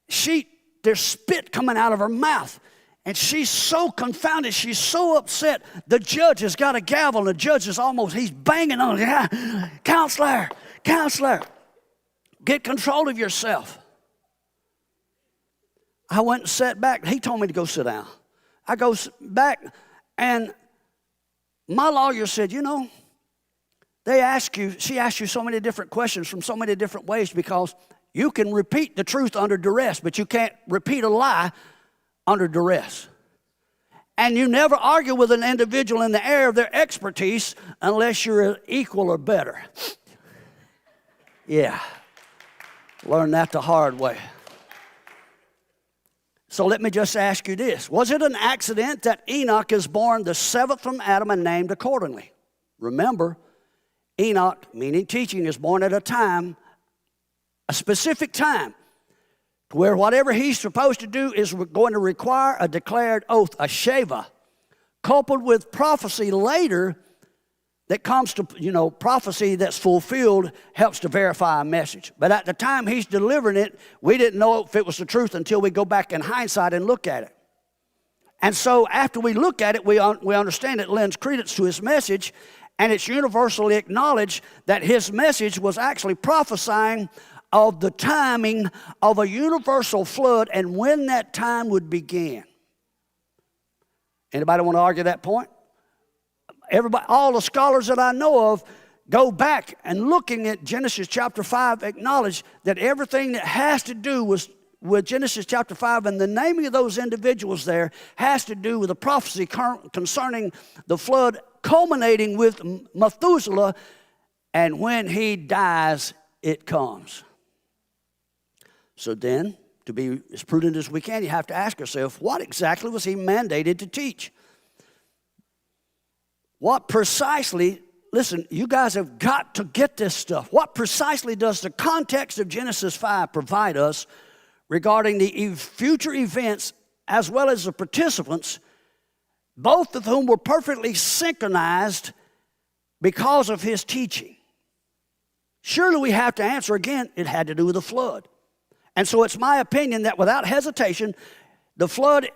there's spit coming out of her mouth. And she's so confounded, she's so upset. The judge has got a gavel, and the judge is he's banging on it. Counselor, get control of yourself. I went and sat back. He told me to go sit down. I go back, and my lawyer said, she asked you so many different questions from so many different ways, because you can repeat the truth under duress, but you can't repeat a lie under duress. And you never argue with an individual in the area of their expertise unless you're equal or better. Yeah. Learned that the hard way. So let me just ask you this. Was it an accident that Enoch is born the 7th from Adam and named accordingly? Remember, Enoch, meaning teaching, is born at a specific time, where whatever he's supposed to do is going to require a declared oath, a sheva, coupled with prophecy later that comes to, prophecy that's fulfilled helps to verify a message. But at the time he's delivering it, we didn't know if it was the truth until we go back in hindsight and look at it. And so after we look at it, we understand it lends credence to his message, and it's universally acknowledged that his message was actually prophesying of the timing of a universal flood and when that time would begin. Anybody want to argue that point? Everybody, all the scholars that I know of go back and looking at Genesis chapter 5 acknowledge that everything that has to do with Genesis chapter 5 and the naming of those individuals there has to do with the prophecy concerning the flood culminating with Methuselah, and when he dies, it comes. So then, to be as prudent as we can, you have to ask yourself, what exactly was he mandated to teach? What precisely, listen, you guys have got to get this stuff. What precisely does the context of Genesis 5 provide us regarding the future events as well as the participants, both of whom were perfectly synchronized because of his teaching? Surely we have to answer again, it had to do with the flood. And so it's my opinion that without hesitation, the flood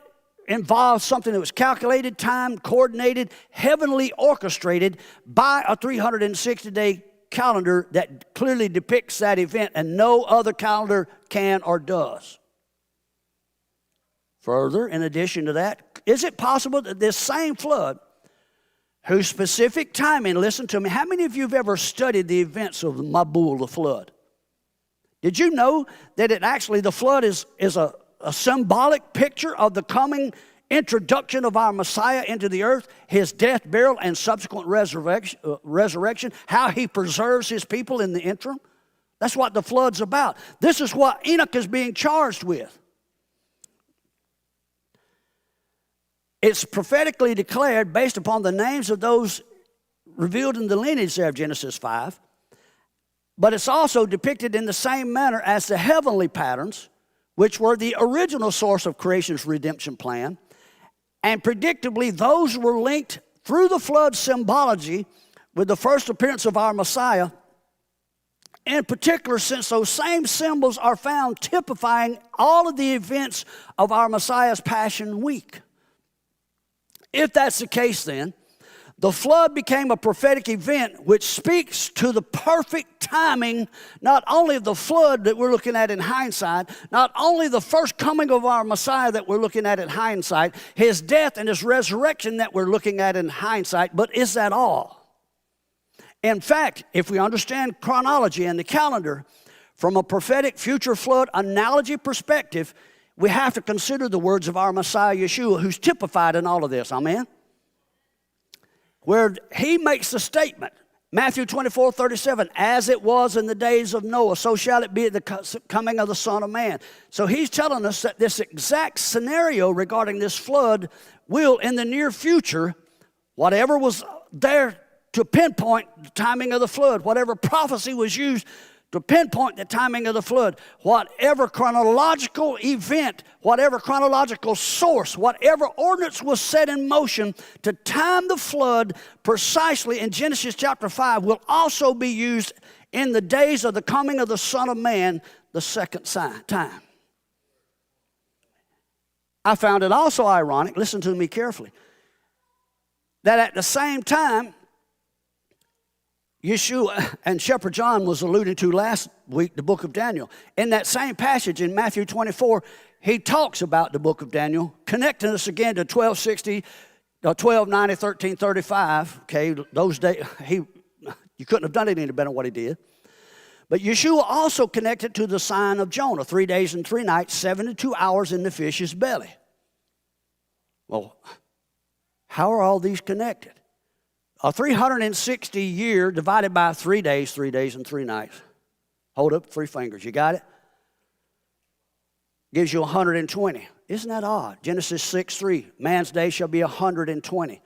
involves something that was calculated, timed, coordinated, heavenly orchestrated by a 360-day calendar that clearly depicts that event, and no other calendar can or does. Further, in addition to that, is it possible that this same flood, whose specific timing, listen to me, how many of you have ever studied the events of Mabul, the flood? Did you know that the flood is a symbolic picture of the coming introduction of our Messiah into the earth, his death, burial, and subsequent resurrection, how he preserves his people in the interim? That's what the flood's about. This is what Enoch is being charged with. It's prophetically declared based upon the names of those revealed in the lineage there of Genesis 5. But it's also depicted in the same manner as the heavenly patterns, which were the original source of creation's redemption plan. And predictably, those were linked through the flood symbology with the first appearance of our Messiah. In particular, since those same symbols are found typifying all of the events of our Messiah's Passion Week. If that's the case, then, the flood became a prophetic event which speaks to the perfect timing, not only of the flood that we're looking at in hindsight, not only the first coming of our Messiah that we're looking at in hindsight, his death and his resurrection that we're looking at in hindsight, but is that all? In fact, if we understand chronology and the calendar from a prophetic future flood analogy perspective, we have to consider the words of our Messiah Yeshua, who's typified in all of this. Amen? Where he makes the statement, Matthew 24:37, as it was in the days of Noah, so shall it be at the coming of the Son of Man. So he's telling us that this exact scenario regarding this flood will, in the near future, whatever was there to pinpoint the timing of the flood, whatever prophecy was used to pinpoint the timing of the flood, whatever chronological event, whatever chronological source, whatever ordinance was set in motion to time the flood precisely in Genesis chapter 5 will also be used in the days of the coming of the Son of Man, the second time. I found it also ironic, listen to me carefully, that at the same time, Yeshua and Shepherd John was alluding to last week, the book of Daniel. In that same passage in Matthew 24, he talks about the book of Daniel, connecting us again to 1260, 1290, 1335. Okay, those days, you couldn't have done it any better than what he did. But Yeshua also connected to the sign of Jonah, 3 days and 3 nights, 72 hours in the fish's belly. Well, how are all these connected? A 360 year divided by 3 days, 3 days and 3 nights. Hold up 3 fingers. You got it? Gives you 120. Isn't that odd? Genesis 6:3. Man's day shall be 120.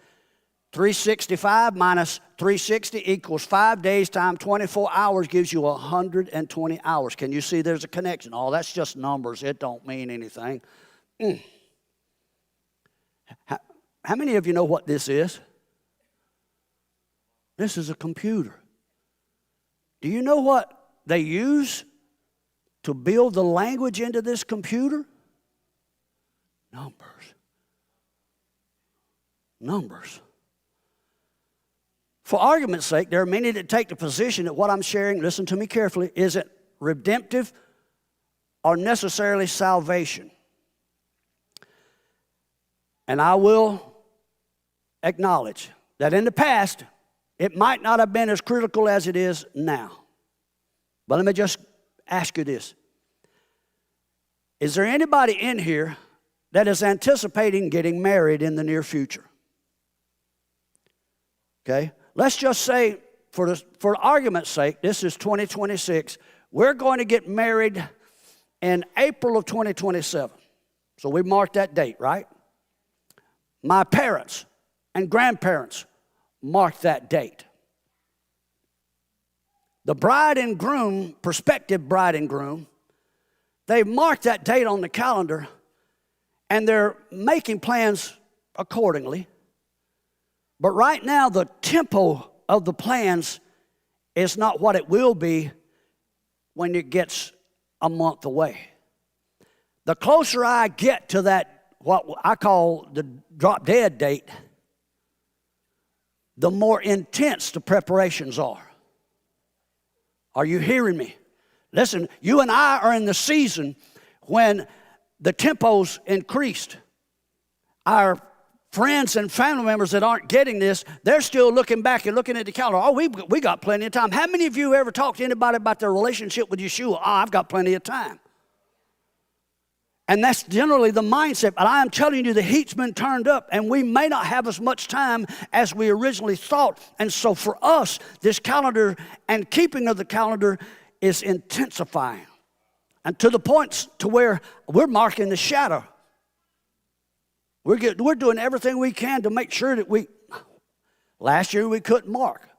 365 minus 360 equals 5 days times 24 hours gives you 120 hours. Can you see there's a connection? Oh, that's just numbers. It don't mean anything. How many of you know what this is? This is a computer. Do you know what they use to build the language into this computer? Numbers. For argument's sake, there are many that take the position that what I'm sharing, listen to me carefully, isn't redemptive or necessarily salvation. And I will acknowledge that in the past, it might not have been as critical as it is now. But let me just ask you this. Is there anybody in here that is anticipating getting married in the near future? Okay? Let's just say, for argument's sake, this is 2026. We're going to get married in April of 2027. So we marked that date, right? My parents and grandparents marked that date. The bride and groom, prospective bride and groom, they marked that date on the calendar, and they're making plans accordingly. But right now, the tempo of the plans is not what it will be when it gets a month away. The closer I get to that, what I call the drop dead date, the more intense the preparations are. Are you hearing me? Listen, you and I are in the season when the tempo's increased. Our friends and family members that aren't getting this, they're still looking back and looking at the calendar. Oh, we got plenty of time. How many of you ever talked to anybody about their relationship with Yeshua? Oh, I've got plenty of time. And that's generally the mindset. But I am telling you, the heat's been turned up, and we may not have as much time as we originally thought. And so for us, this calendar and keeping of the calendar is intensifying. And to the point to where we're marking the shadow. We're doing everything we can to make sure that last year we couldn't mark.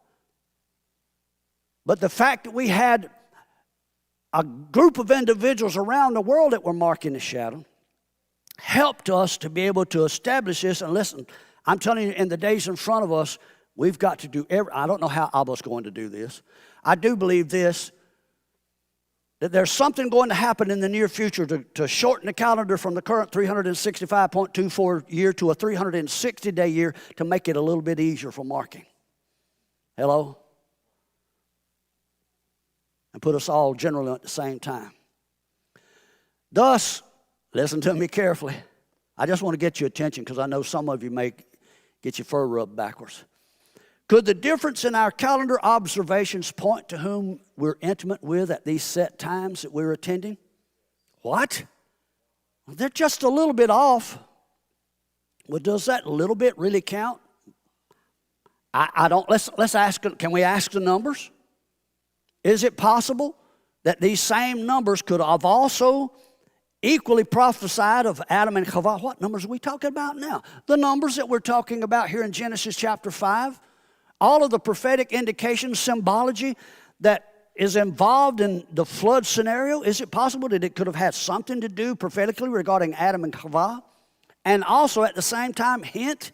But the fact that we had a group of individuals around the world that were marking the shadow helped us to be able to establish this. And listen, I'm telling you, in the days in front of us, we've got to do I don't know how Abba's going to do this. I do believe this, that there's something going to happen in the near future to shorten the calendar from the current 365.24 year to a 360-day year to make it a little bit easier for marking. Hello? And put us all generally at the same time. Thus, listen to me carefully. I just want to get your attention because I know some of you may get your fur rubbed backwards. Could the difference in our calendar observations point to whom we're intimate with at these set times that we're attending? What? Well, they're just a little bit off. Well, does that little bit really count? I don't. Let's ask. Can we ask the numbers? Is it possible that these same numbers could have also equally prophesied of Adam and Chava? What numbers are we talking about now? The numbers that we're talking about here in Genesis chapter 5. All of the prophetic indications, symbology that is involved in the flood scenario. Is it possible that it could have had something to do prophetically regarding Adam and Chava? And also at the same time hint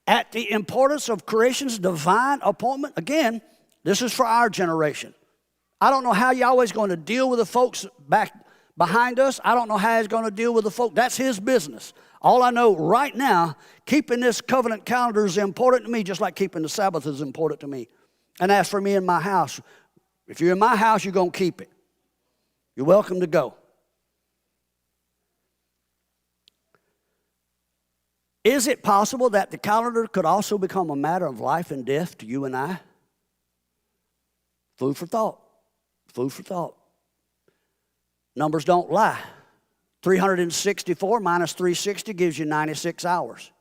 at the importance of creation's divine appointment. Again, this is for our generation. I don't know how Yahweh's going to deal with the folks back behind us. I don't know how he's going to deal with the folk. That's his business. All I know right now, keeping this covenant calendar is important to me, just like keeping the Sabbath is important to me. And as for me and my house, if you're in my house, you're going to keep it. You're welcome to go. Is it possible that the calendar could also become a matter of life and death to you and I? Food for thought. Food for thought. Numbers don't lie. 364 minus 360 gives you 96 hours.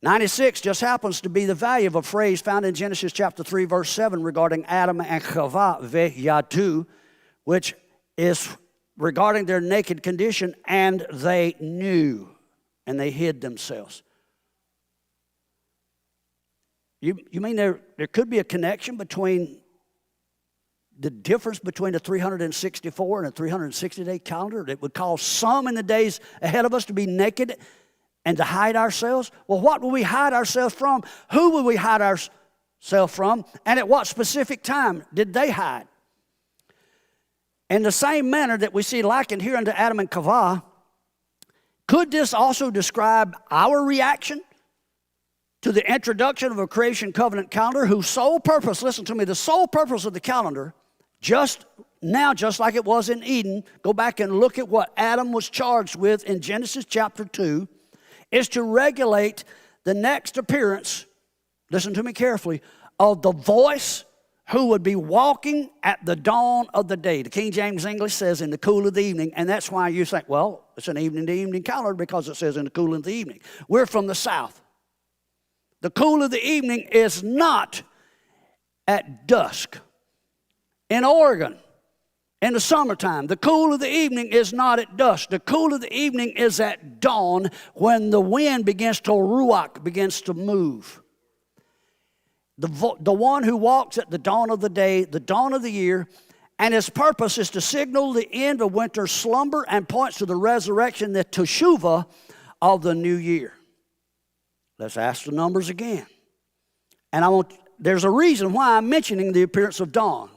96 just happens to be the value of a phrase found in Genesis chapter 3, verse 7 regarding Adam and Chava ve'yadu, which is regarding their naked condition, and they knew, and they hid themselves. You mean there could be a connection between the difference between a 364 and a 360-day calendar that would cause some in the days ahead of us to be naked and to hide ourselves? Well, what will we hide ourselves from? Who will we hide ourselves from? And at what specific time did they hide? In the same manner that we see likened here unto Adam and Chava, could this also describe our reaction to the introduction of a creation covenant calendar whose sole purpose, listen to me, the sole purpose of the calendar, just like it was in Eden, go back and look at what Adam was charged with in Genesis chapter 2, is to regulate the next appearance, listen to me carefully, of the voice who would be walking at the dawn of the day. The King James English says in the cool of the evening, and that's why you think, well, it's an evening to evening calendar because it says in the cool of the evening. We're from the south. The cool of the evening is not at dusk. In Oregon, in the summertime. The cool of the evening is not at dusk. The cool of the evening is at dawn when the wind begins to ruach, begins to move. The one who walks at the dawn of the day, the dawn of the year, and his purpose is to signal the end of winter's slumber and points to the resurrection, the teshuvah of the new year. Let's ask the numbers again. And there's a reason why I'm mentioning the appearance of dawn.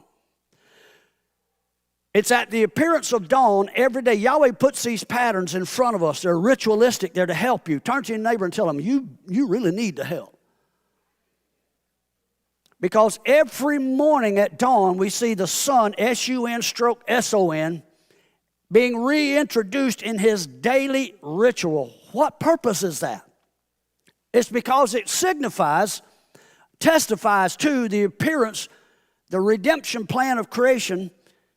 It's at the appearance of dawn every day. Yahweh puts these patterns in front of us. They're ritualistic. They're to help you. Turn to your neighbor and tell them, you really need the help. Because every morning at dawn, we see the sun, S-U-N/S-O-N, being reintroduced in his daily ritual. What purpose is that? It's because it testifies to the appearance, the redemption plan of creation,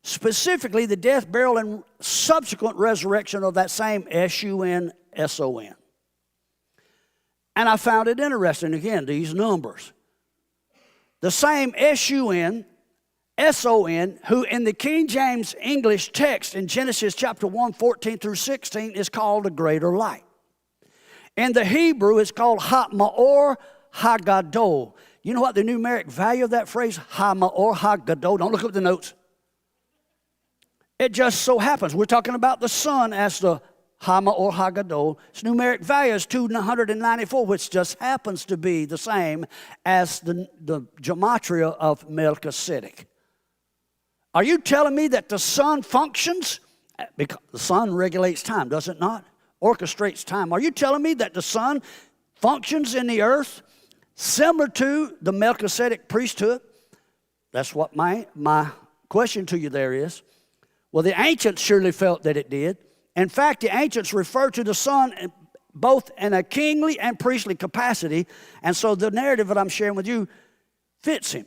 specifically the death, burial, and subsequent resurrection of that same S-U-N-S-O-N. And I found it interesting, again, these numbers. The same S-U-N-S-O-N, who in the King James English text in Genesis chapter 1, 14 through 16 is called the greater light. In the Hebrew, it's called Ha-Ma'or Ha-Gadol. You know what the numeric value of that phrase, Ha-Ma'or Ha-Gadol? Don't look up the notes. It just so happens. We're talking about the sun as the Ha-Ma'or Ha-Gadol. Its numeric value is 294, which just happens to be the same as the gematria of Melchizedek. Are you telling me that the sun functions? Because the sun regulates time, does it not? Orchestrates time. Are you telling me that the sun functions in the earth similar to the Melchizedek priesthood? That's what my question to you there is. Well, the ancients surely felt that it did. In fact, the ancients refer to the sun both in a kingly and priestly capacity, and so the narrative that I'm sharing with you fits him.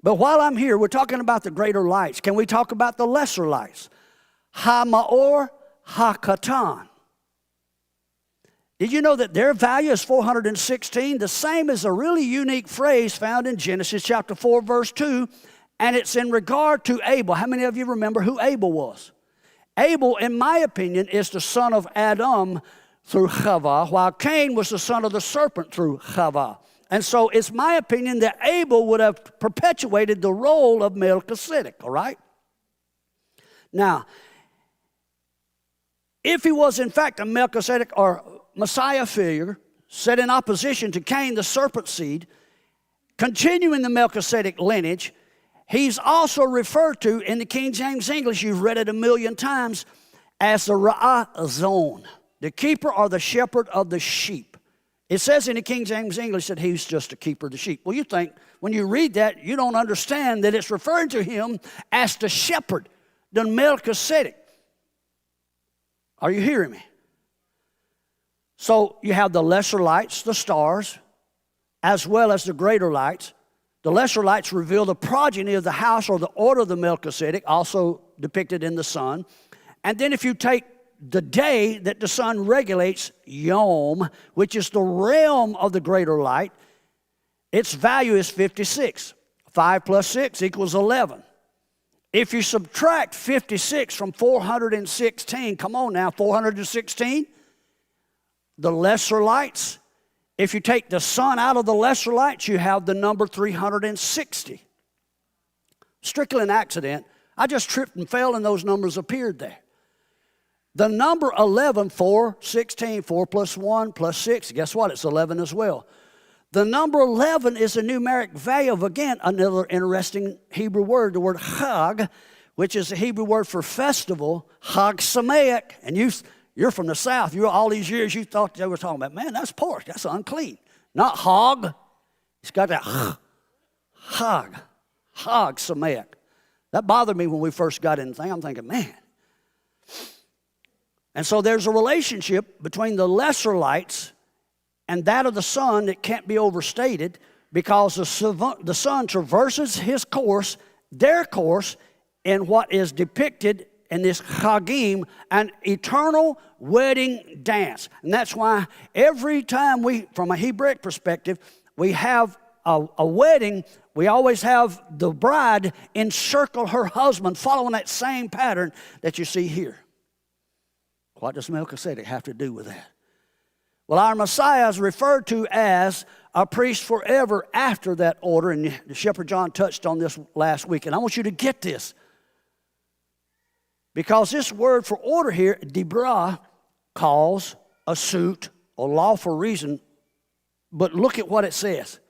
But while I'm here, we're talking about the greater lights. Can we talk about the lesser lights? Ha-Ma'or Ha-Katan. Did you know that their value is 416? The same as a really unique phrase found in Genesis chapter 4, verse 2, and it's in regard to Abel. How many of you remember who Abel was? Abel, in my opinion, is the son of Adam through Chava, while Cain was the son of the serpent through Chava. And so it's my opinion that Abel would have perpetuated the role of Melchizedek, all right? Now, if he was in fact a Melchizedek or Messiah figure, set in opposition to Cain, the serpent seed, continuing the Melchizedek lineage, he's also referred to in the King James English, you've read it a million times, as the Ra'azon, the keeper or the shepherd of the sheep. It says in the King James English that he's just a keeper of the sheep. Well, you think, when you read that, you don't understand that it's referring to him as the shepherd, the Melchizedek. Are you hearing me? So you have the lesser lights, the stars, as well as the greater lights. The lesser lights reveal the progeny of the house or the order of the Melchizedek, also depicted in the sun. And then if you take the day that the sun regulates, Yom, which is the realm of the greater light, its value is 56. 5 plus 6 equals 11. If you subtract 56 from 416, come on now, 416, the lesser lights, if you take the sun out of the lesser lights, you have the number 360. Strictly an accident. I just tripped and fell and those numbers appeared there. The number 11, 4, 16, 4 plus 1 plus 6, guess what? It's 11 as well. The number 11 is a numeric value of, again, another interesting Hebrew word, the word Chag, which is a Hebrew word for festival, Chag Sameach. And you're from the South. All these years you thought they were talking about, man, that's pork. That's unclean. Not hog. It's got that Chag Sameach. That bothered me when we first got in the thing. I'm thinking, man. And so there's a relationship between the lesser lights and that of the sun that can't be overstated, because the sun traverses his course, their course, in what is depicted in this Chagim, an eternal wedding dance. And that's why every time from a Hebraic perspective, we have a wedding, We always have the bride encircle her husband, following that same pattern that you see here. What does Melchizedek have to do with that? Well, our Messiah is referred to as a priest forever after that order, and Shepherd John touched on this last week, and I want you to get this. Because this word for order here, dibra, cause, a suit, or lawful reason, but look at what it says.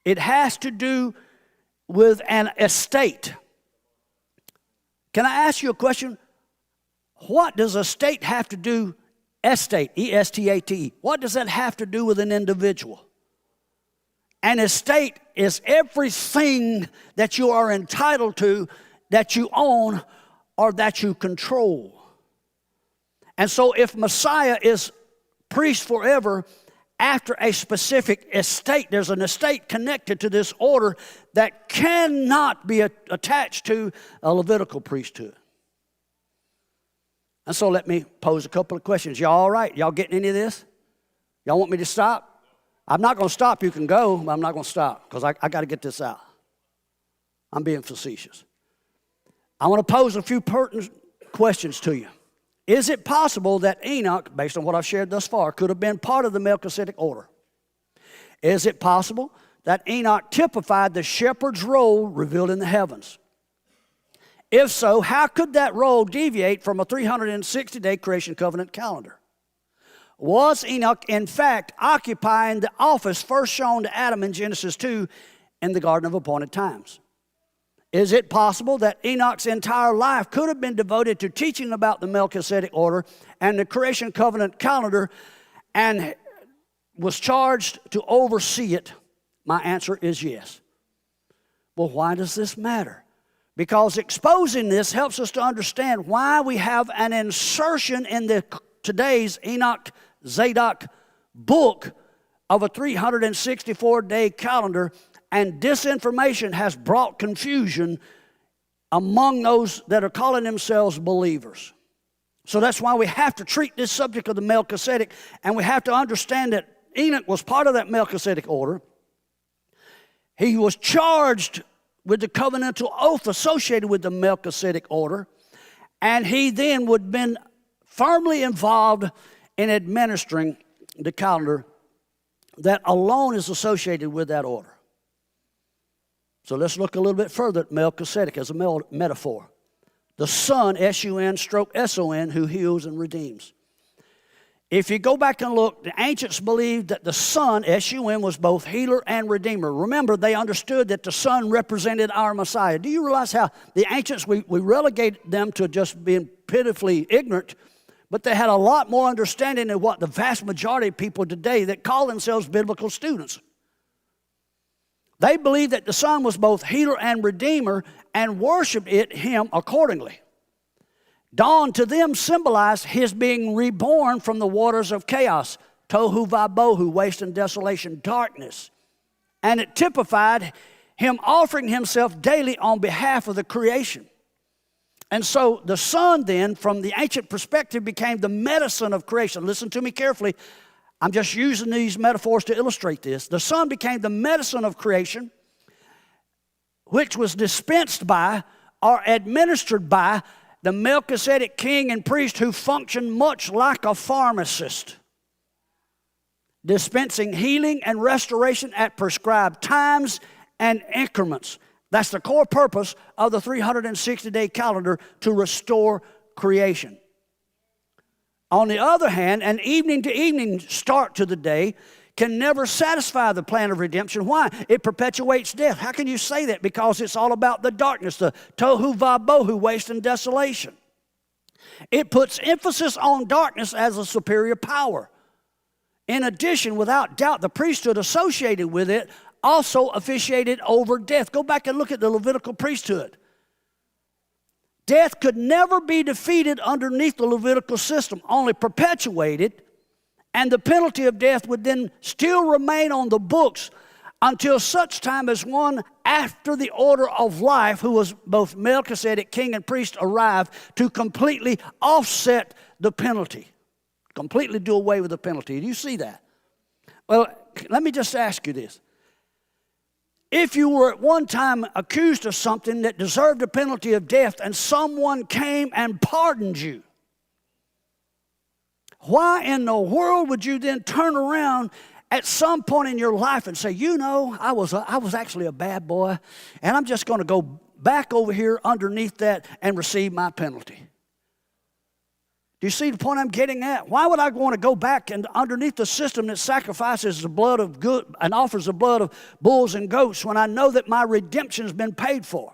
It has to do with an estate. Can I ask you a question? What does a state have to do, estate, E-S-T-A-T, what does that have to do with an individual? An estate is everything that you are entitled to, that you own, or that you control. And so if Messiah is priest forever after a specific estate, there's an estate connected to this order that cannot be attached to a Levitical priesthood. And so let me pose a couple of questions. Y'all all right? Y'all getting any of this? Y'all want me to stop? I'm not going to stop. You can go, but I'm not going to stop because I got to get this out. I'm being facetious. I want to pose a few pertinent questions to you. Is it possible that Enoch, based on what I've shared thus far, could have been part of the Melchizedek order? Is it possible that Enoch typified the shepherd's role revealed in the heavens? If so, how could that role deviate from a 360-day creation covenant calendar? Was Enoch, in fact, occupying the office first shown to Adam in Genesis 2 in the Garden of Appointed Times? Is it possible that Enoch's entire life could have been devoted to teaching about the Melchizedek order and the creation covenant calendar and was charged to oversee it? My answer is yes. Well, why does this matter? Because exposing this helps us to understand why we have an insertion in today's Enoch Zadok book of a 364-day calendar, and disinformation has brought confusion among those that are calling themselves believers. So that's why we have to treat this subject of the Melchizedek, and we have to understand that Enoch was part of that Melchizedek order. He was charged with the covenantal oath associated with the Melchizedek order, and he then would have been firmly involved in administering the calendar that alone is associated with that order. So let's look a little bit further at Melchizedek as a metaphor. The Son, S-U-N, stroke S-O-N, who heals and redeems. If you go back and look, the ancients believed that the Son, S-U-N, was both healer and redeemer. Remember, they understood that the Son represented our Messiah. Do you realize how the ancients, we relegate them to just being pitifully ignorant, but they had a lot more understanding than what the vast majority of people today that call themselves biblical students. They believed that the Son was both healer and redeemer and worshiped him accordingly. Dawn to them symbolized his being reborn from the waters of chaos, tohu vabohu, waste and desolation, darkness. And it typified him offering himself daily on behalf of the creation. And so the Son then, from the ancient perspective, became the medicine of creation. Listen to me carefully. I'm just using these metaphors to illustrate this. The Son became the medicine of creation, which was dispensed by or administered by the Melchizedek king and priest, who functioned much like a pharmacist, dispensing healing and restoration at prescribed times and increments. That's the core purpose of the 360-day calendar, to restore creation. On the other hand, an evening-to-evening start to the day can never satisfy the plan of redemption. Why? It perpetuates death. How can you say that? Because it's all about the darkness, the tohu vabohu, waste and desolation. It puts emphasis on darkness as a superior power. In addition, without doubt, the priesthood associated with it also officiated over death. Go back and look at the Levitical priesthood. Death could never be defeated underneath the Levitical system, only perpetuated, and the penalty of death would then still remain on the books until such time as one after the order of life, who was both Melchizedek, king and priest, arrived to completely offset the penalty, completely do away with the penalty. Do you see that? Well, let me just ask you this. If you were at one time accused of something that deserved a penalty of death and someone came and pardoned you, why in the world would you then turn around at some point in your life and say, you know, I was actually a bad boy, and I'm just going to go back over here underneath that and receive my penalty? Do you see the point I'm getting at? Why would I want to go back and underneath the system that sacrifices the blood of good and offers the blood of bulls and goats when I know that my redemption has been paid for?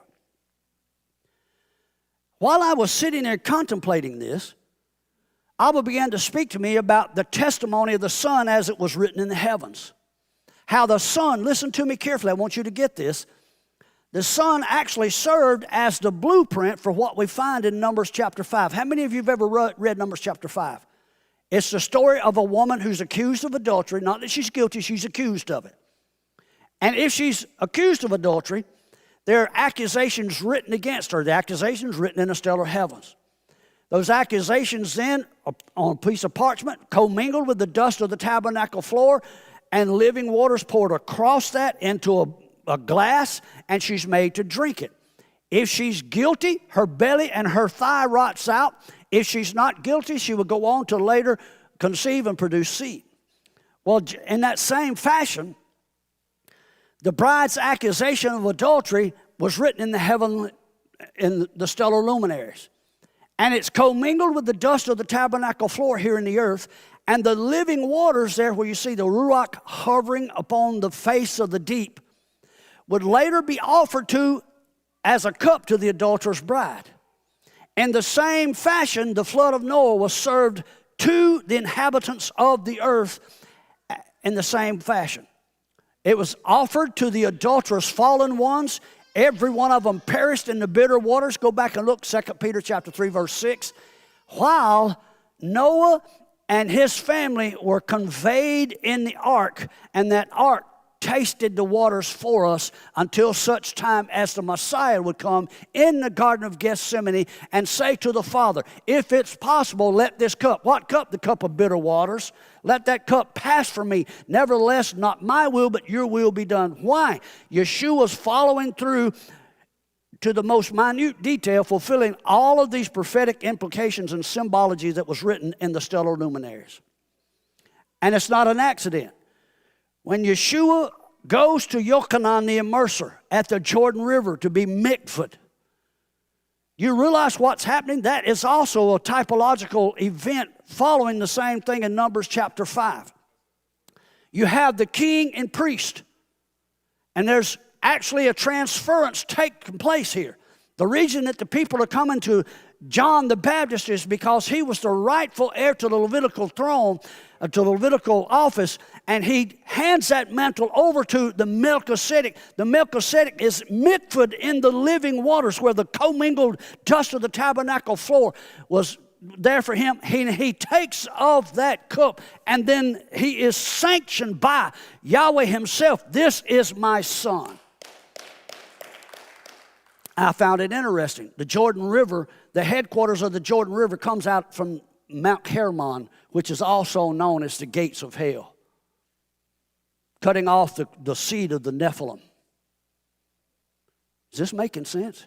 While I was sitting there contemplating this, Abba began to speak to me about the testimony of the Son as it was written in the heavens. How the Son, listen to me carefully, I want you to get this. The Son actually served as the blueprint for what we find in Numbers chapter 5. How many of you have ever read Numbers chapter 5? It's the story of a woman who's accused of adultery. Not that she's guilty, she's accused of it. And if she's accused of adultery, there are accusations written against her. The accusations written in the stellar heavens. Those accusations then, on a piece of parchment, commingled with the dust of the tabernacle floor, and living waters poured across that into a glass, and she's made to drink it. If she's guilty, her belly and her thigh rots out. If she's not guilty, she will go on to later conceive and produce seed. Well, in that same fashion, the bride's accusation of adultery was written in the heaven, in the stellar luminaries. And it's commingled with the dust of the tabernacle floor here in the earth, and the living waters there where you see the ruach hovering upon the face of the deep would later be offered to as a cup to the adulterous bride. In the same fashion, the flood of Noah was served to the inhabitants of the earth in the same fashion. It was offered to the adulterous fallen ones. Every one of them perished in the bitter waters. Go back and look, 2 Peter chapter 3, verse 6. While Noah and his family were conveyed in the ark, and that ark tasted the waters for us until such time as the Messiah would come in the Garden of Gethsemane and say to the Father, if it's possible, let this cup, what cup? The cup of bitter waters. Let that cup pass from me. Nevertheless, not my will, but your will be done. Why? Yeshua's following through to the most minute detail, fulfilling all of these prophetic implications and symbology that was written in the stellar luminaries. And it's not an accident. When Yeshua goes to Yochanan the Immerser at the Jordan River to be mikvahd, you realize what's happening? That is also a typological event following the same thing in Numbers chapter 5. You have the king and priest, and there's actually a transference taking place here. The reason that the people are coming to John the Baptist is because he was the rightful heir to the Levitical throne, to the Levitical office, and he hands that mantle over to the Melchizedek. The Melchizedek is mikvahd in the living waters where the commingled dust of the tabernacle floor was there for him. He takes of that cup, and then he is sanctioned by Yahweh himself. This is my son. I found it interesting. The Jordan River, the headquarters of the Jordan River comes out from Mount Hermon, which is also known as the gates of hell, cutting off the seed of the Nephilim. Is this making sense?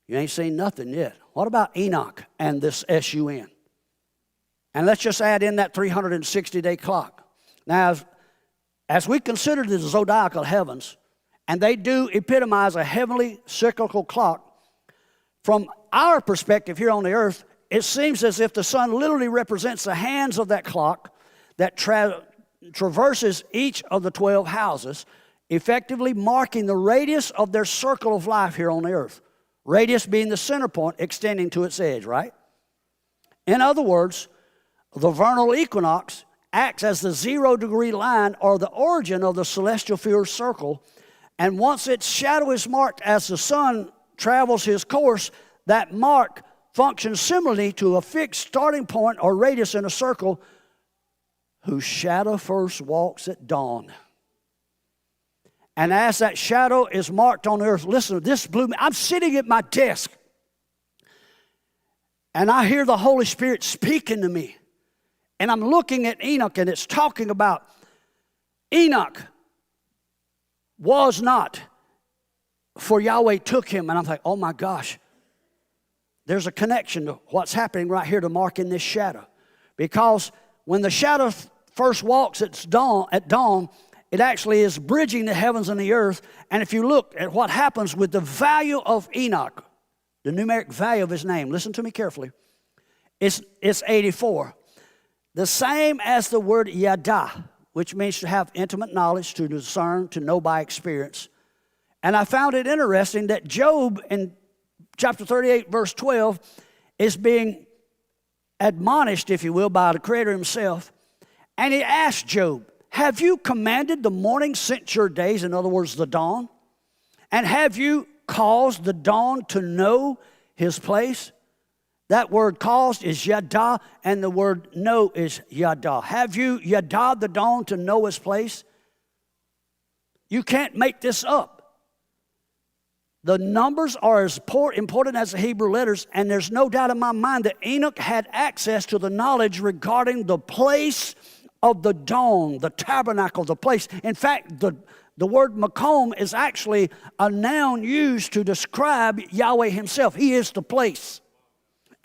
You ain't seen nothing yet. What about Enoch and this S-U-N? And let's just add in that 360-day clock. Now, as we consider the zodiacal heavens, and they do epitomize a heavenly cyclical clock, from our perspective here on the earth, it seems as if the sun literally represents the hands of that clock that traverses each of the 12 houses, effectively marking the radius of their circle of life here on the earth. Radius being the center point extending to its edge, right? In other words, the vernal equinox acts as the 0-degree line or the origin of the celestial field circle, and once its shadow is marked as the sun travels his course, that mark functions similarly to a fixed starting point or radius in a circle whose shadow first walks at dawn. And as that shadow is marked on the earth, listen, this blew me. I'm sitting at my desk, and I hear the Holy Spirit speaking to me. And I'm looking at Enoch, and it's talking about Enoch was not, for Yahweh took him. And I'm like, oh my gosh, there's a connection to what's happening right here to mark in this shadow. Because when the shadow first walks at dawn, it actually is bridging the heavens and the earth. And if you look at what happens with the value of Enoch, the numeric value of his name, listen to me carefully, it's 84. The same as the word yada, which means to have intimate knowledge, to discern, to know by experience. And I found it interesting that Job in chapter 38, verse 12, is being admonished, if you will, by the Creator himself. And he asked Job, have you commanded the morning since your days, in other words, the dawn? And have you caused the dawn to know his place? That word caused is yada, and the word know is yada. Have you yada the dawn to know his place? You can't make this up. The numbers are as important as the Hebrew letters, and there's no doubt in my mind that Enoch had access to the knowledge regarding the place of the dawn, the tabernacle, the place. In fact, the word makom is actually a noun used to describe Yahweh himself. He is the place.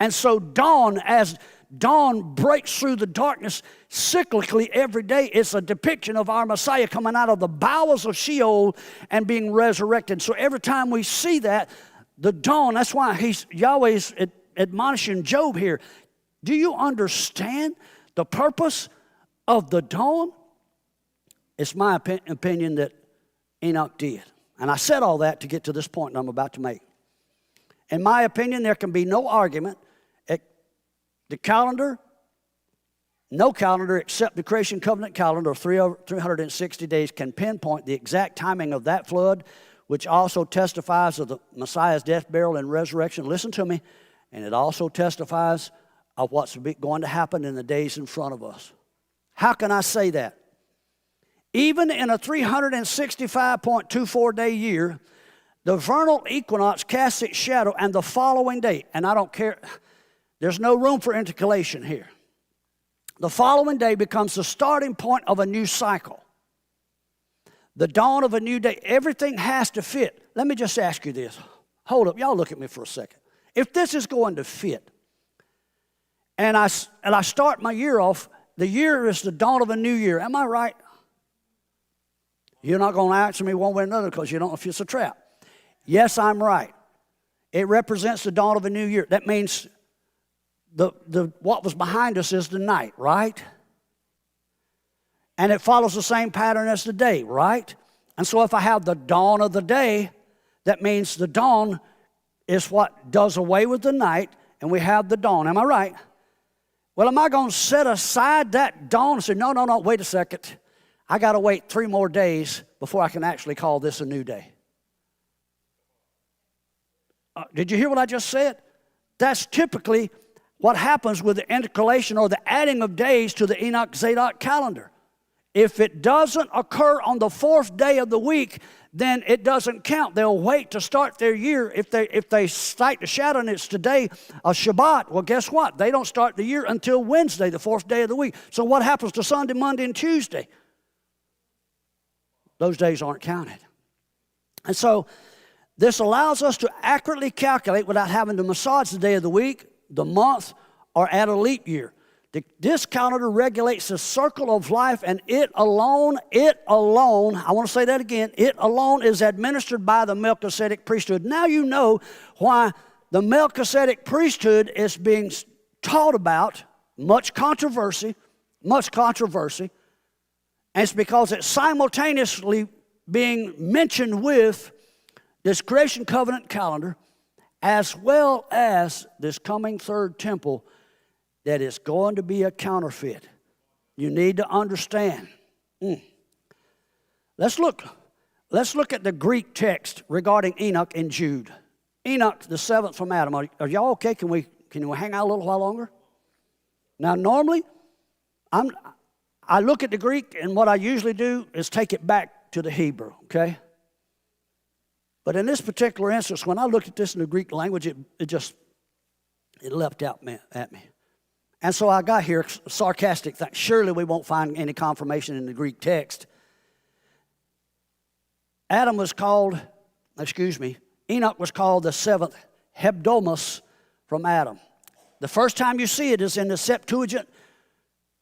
And so dawn, as dawn breaks through the darkness cyclically every day, it's a depiction of our Messiah coming out of the bowels of Sheol and being resurrected. So every time we see that, the dawn, that's why Yahweh's admonishing Job here. Do you understand the purpose of the dawn? It's my opinion that Enoch did. And I said all that to get to this point that I'm about to make. In my opinion, there can be no argument. The calendar, no calendar except the Creation Covenant Calendar of 360 days can pinpoint the exact timing of that flood, which also testifies of the Messiah's death, burial, and resurrection. Listen to me. And it also testifies of what's going to happen in the days in front of us. How can I say that? Even in a 365.24 day year, the vernal equinox casts its shadow, and the following day, and I don't care, there's no room for intercalation here. The following day becomes the starting point of a new cycle. The dawn of a new day. Everything has to fit. Let me just ask you this. Hold up. Y'all look at me for a second. If this is going to fit, and I start my year off, the year is the dawn of a new year. Am I right? You're not going to answer me one way or another because you don't know if it's a trap. Yes, I'm right. It represents the dawn of a new year. That means what was behind us is the night, right? And it follows the same pattern as the day, right? And so if I have the dawn of the day, that means the dawn is what does away with the night, and we have the dawn. Am I right? Well, am I going to set aside that dawn and say, no, wait a second. I got to wait 3 more days before I can actually call this a new day? Did you hear what I just said? That's typically what happens with the intercalation or the adding of days to the Enoch-Zadok calendar. If it doesn't occur on the 4th day of the week, then it doesn't count. They'll wait to start their year. If they cite the shadow and it's today a Shabbat, well, guess what? They don't start the year until Wednesday, the 4th day of the week. So what happens to Sunday, Monday, and Tuesday? Those days aren't counted. And so this allows us to accurately calculate without having to massage the day of the week, the month, or add a leap year. This calendar regulates the circle of life, and it alone, I want to say that again, it alone is administered by the Melchizedek priesthood. Now you know why the Melchizedek priesthood is being taught about, much controversy, and it's because it's simultaneously being mentioned with this Creation Covenant Calendar, as well as this coming third temple that is going to be a counterfeit. You need to understand. Let's look at the Greek text regarding Enoch and Jude. Enoch, the 7th from Adam. Are y'all okay? Can we hang out a little while longer? Now, normally, I look at the Greek, and what I usually do is take it back to the Hebrew, okay? But in this particular instance, when I looked at this in the Greek language, it leapt out at me. And so I got here, sarcastic thing. Surely we won't find any confirmation in the Greek text. Enoch was called the seventh hebdomus from Adam. The first time you see it is in the Septuagint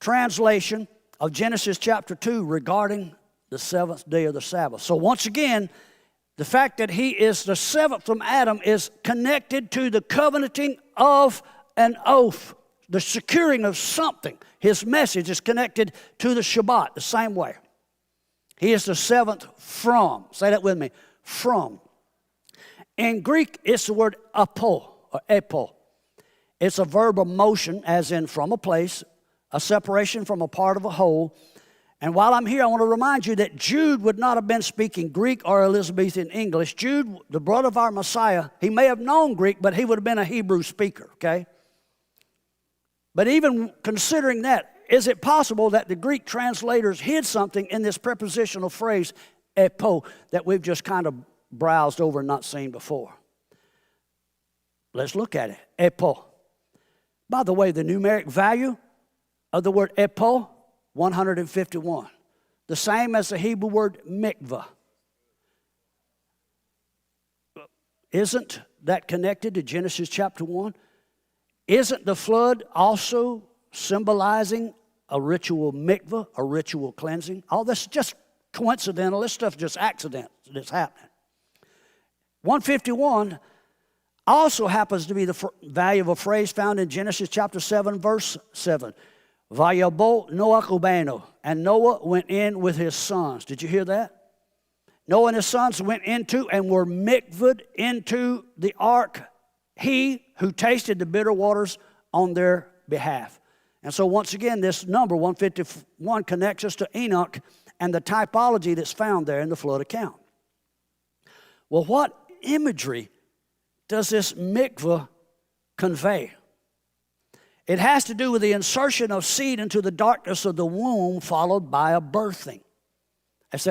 translation of Genesis chapter 2 regarding the seventh day of the Sabbath. So once again, the fact that he is the seventh from Adam is connected to the covenanting of an oath, the securing of something. His message is connected to the Shabbat the same way. He is the seventh from. Say that with me. From. In Greek, it's the word apo or epo. It's a verb of motion, as in from a place, a separation from a part of a whole. And while I'm here, I want to remind you that Jude would not have been speaking Greek or Elizabethan English. Jude, the brother of our Messiah, he may have known Greek, but he would have been a Hebrew speaker, okay? But even considering that, is it possible that the Greek translators hid something in this prepositional phrase, epo, that we've just kind of browsed over and not seen before? Let's look at it. Epo. By the way, the numeric value of the word epo, 151. The same as the Hebrew word mikvah. Isn't that connected to Genesis chapter 1? Isn't the flood also symbolizing a ritual mikvah, a ritual cleansing? All this is just coincidental. This stuff is just accident that's happening. 151 also happens to be the value of a phrase found in Genesis chapter 7, verse 7. Vayabo Noach ubeno, and Noah went in with his sons. Did you hear that? Noah and his sons went into and were mikvahed into the ark, he who tasted the bitter waters on their behalf. And so once again, this number, 151, connects us to Enoch and the typology that's found there in the flood account. Well, what imagery does this mikvah convey? It has to do with the insertion of seed into the darkness of the womb, followed by a birthing.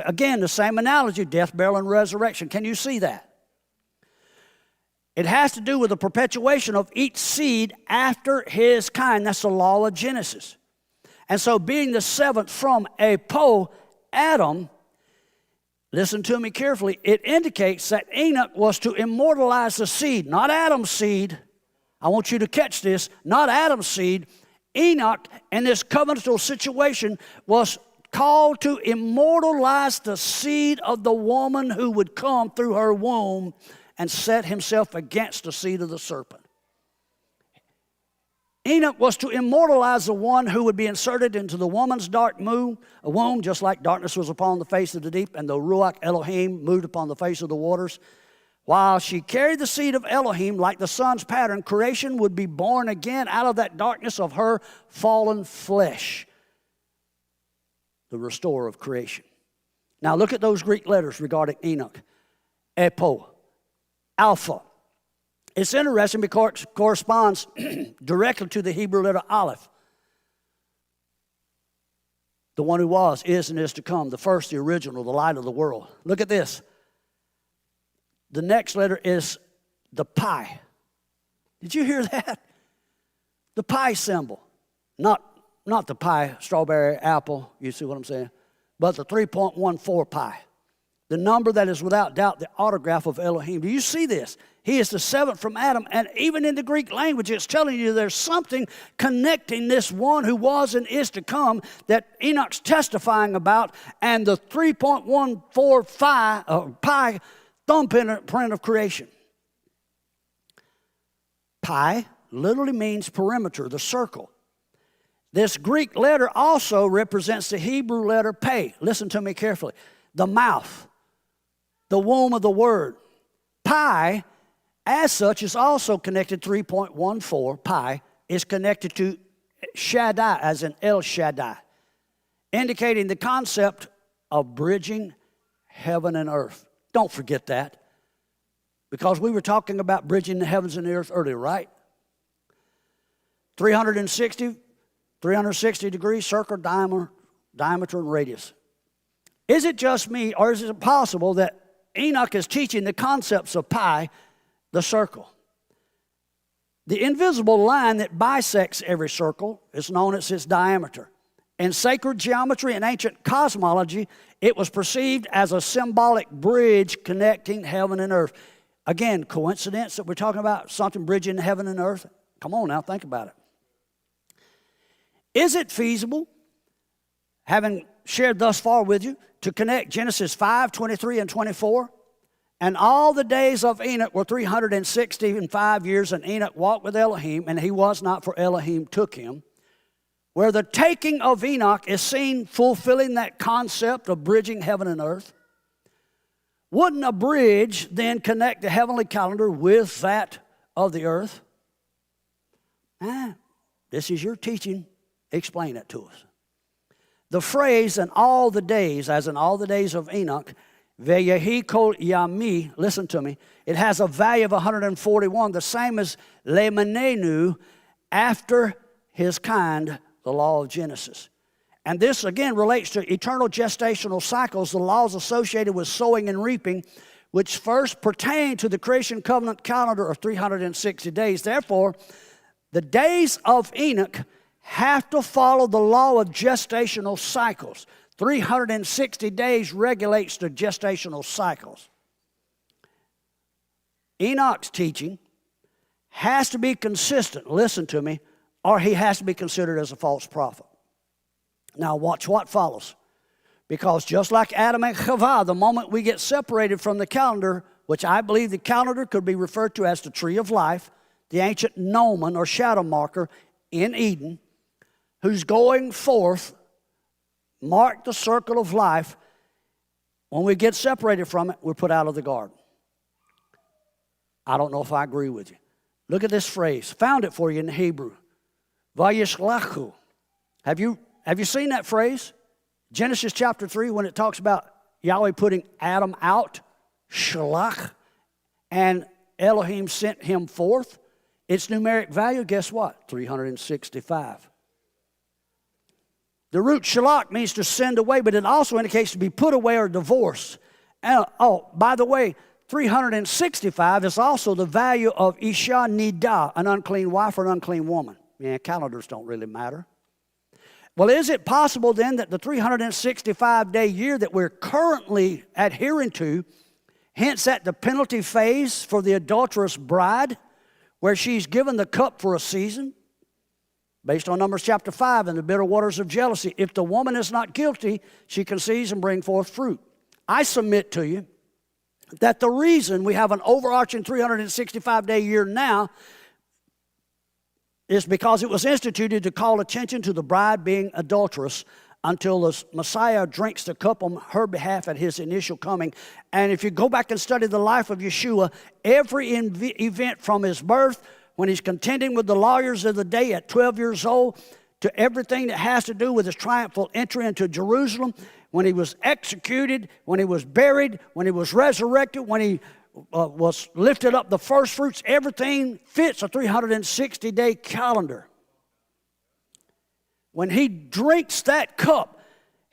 Again, the same analogy, death, burial, and resurrection. Can you see that? It has to do with the perpetuation of each seed after his kind. That's the law of Genesis. And so being the seventh from Apo, Adam, listen to me carefully, it indicates that Enoch was to immortalize the seed, not Adam's seed. I want you to catch this, not Adam's seed. Enoch, in this covenantal situation, was called to immortalize the seed of the woman who would come through her womb and set himself against the seed of the serpent. Enoch was to immortalize the one who would be inserted into the woman's dark womb, just like darkness was upon the face of the deep and the Ruach Elohim moved upon the face of the waters. While she carried the seed of Elohim, like the sun's pattern, creation would be born again out of that darkness of her fallen flesh, the restorer of creation. Now look at those Greek letters regarding Enoch. Epo, Alpha. It's interesting because it corresponds directly to the Hebrew letter Aleph. The one who was, is, and is to come, the first, the original, the light of the world. Look at this. The next letter is the pi. Did you hear that? The pi symbol. Not the pi, strawberry, apple, you see what I'm saying? But the 3.14 pi. The number that is without doubt the autograph of Elohim. Do you see this? He is the seventh from Adam, and even in the Greek language, it's telling you there's something connecting this one who was and is to come that Enoch's testifying about, and the 3.14 pi thumbprint of creation. Pi literally means perimeter, the circle. This Greek letter also represents the Hebrew letter Pe. Listen to me carefully. The mouth, the womb of the word. Pi, as such, is also connected, 3.14, pi, is connected to Shaddai, as in El Shaddai, indicating the concept of bridging heaven and earth. Don't forget that, because we were talking about bridging the heavens and the earth earlier, right? 360 degrees circle, diameter, and radius. Is it just me, or is it possible that Enoch is teaching the concepts of pi, the circle? The invisible line that bisects every circle is known as its diameter. In sacred geometry and ancient cosmology, it was perceived as a symbolic bridge connecting heaven and earth. Again, coincidence that we're talking about something bridging heaven and earth? Come on now, think about it. Is it feasible, having shared thus far with you, to connect Genesis 5, 23, and 24? And all the days of Enoch were 365 years, and Enoch walked with Elohim, and he was not, for Elohim took him. Where the taking of Enoch is seen fulfilling that concept of bridging heaven and earth. Wouldn't a bridge then connect the heavenly calendar with that of the earth? This is your teaching. Explain it to us. The phrase, "in all the days," as in all the days of Enoch, Ve'yehi kol yami, listen to me, it has a value of 141, the same as lemanenu, after his kind, the law of Genesis. And this again relates to eternal gestational cycles, the laws associated with sowing and reaping, which first pertain to the creation covenant calendar of 360 days. Therefore, the days of Enoch have to follow the law of gestational cycles. 360 days regulates the gestational cycles. Enoch's teaching has to be consistent, listen to me, or he has to be considered as a false prophet. Now watch what follows. Because just like Adam and Chava, the moment we get separated from the calendar, which I believe the calendar could be referred to as the tree of life, the ancient gnomon or shadow marker in Eden, who's going forth, mark the circle of life. When we get separated from it, we're put out of the garden. I don't know if I agree with you. Look at this phrase. Found it for you in Hebrew. Vayishlachu. Have you seen that phrase? Genesis chapter 3, when it talks about Yahweh putting Adam out, shalach, and Elohim sent him forth. Its numeric value, guess what? 365. The root shalach means to send away, but it also indicates to be put away or divorced. And, by the way, 365 is also the value of Isha Nida, an unclean wife or an unclean woman. Yeah, calendars don't really matter. Well, is it possible then that the 365-day year that we're currently adhering to hints at the penalty phase for the adulterous bride, where she's given the cup for a season? Based on Numbers chapter 5 and the bitter waters of jealousy, if the woman is not guilty, she conceives and brings forth fruit. I submit to you that the reason we have an overarching 365-day year now is because it was instituted to call attention to the bride being adulterous until the Messiah drinks the cup on her behalf at his initial coming. And if you go back and study the life of Yeshua, every event from his birth, when he's contending with the lawyers of the day at 12 years old, to everything that has to do with his triumphal entry into Jerusalem, when he was executed, when he was buried, when he was resurrected, when he was lifted up the first fruits, everything fits a 360-day calendar. When he drinks that cup,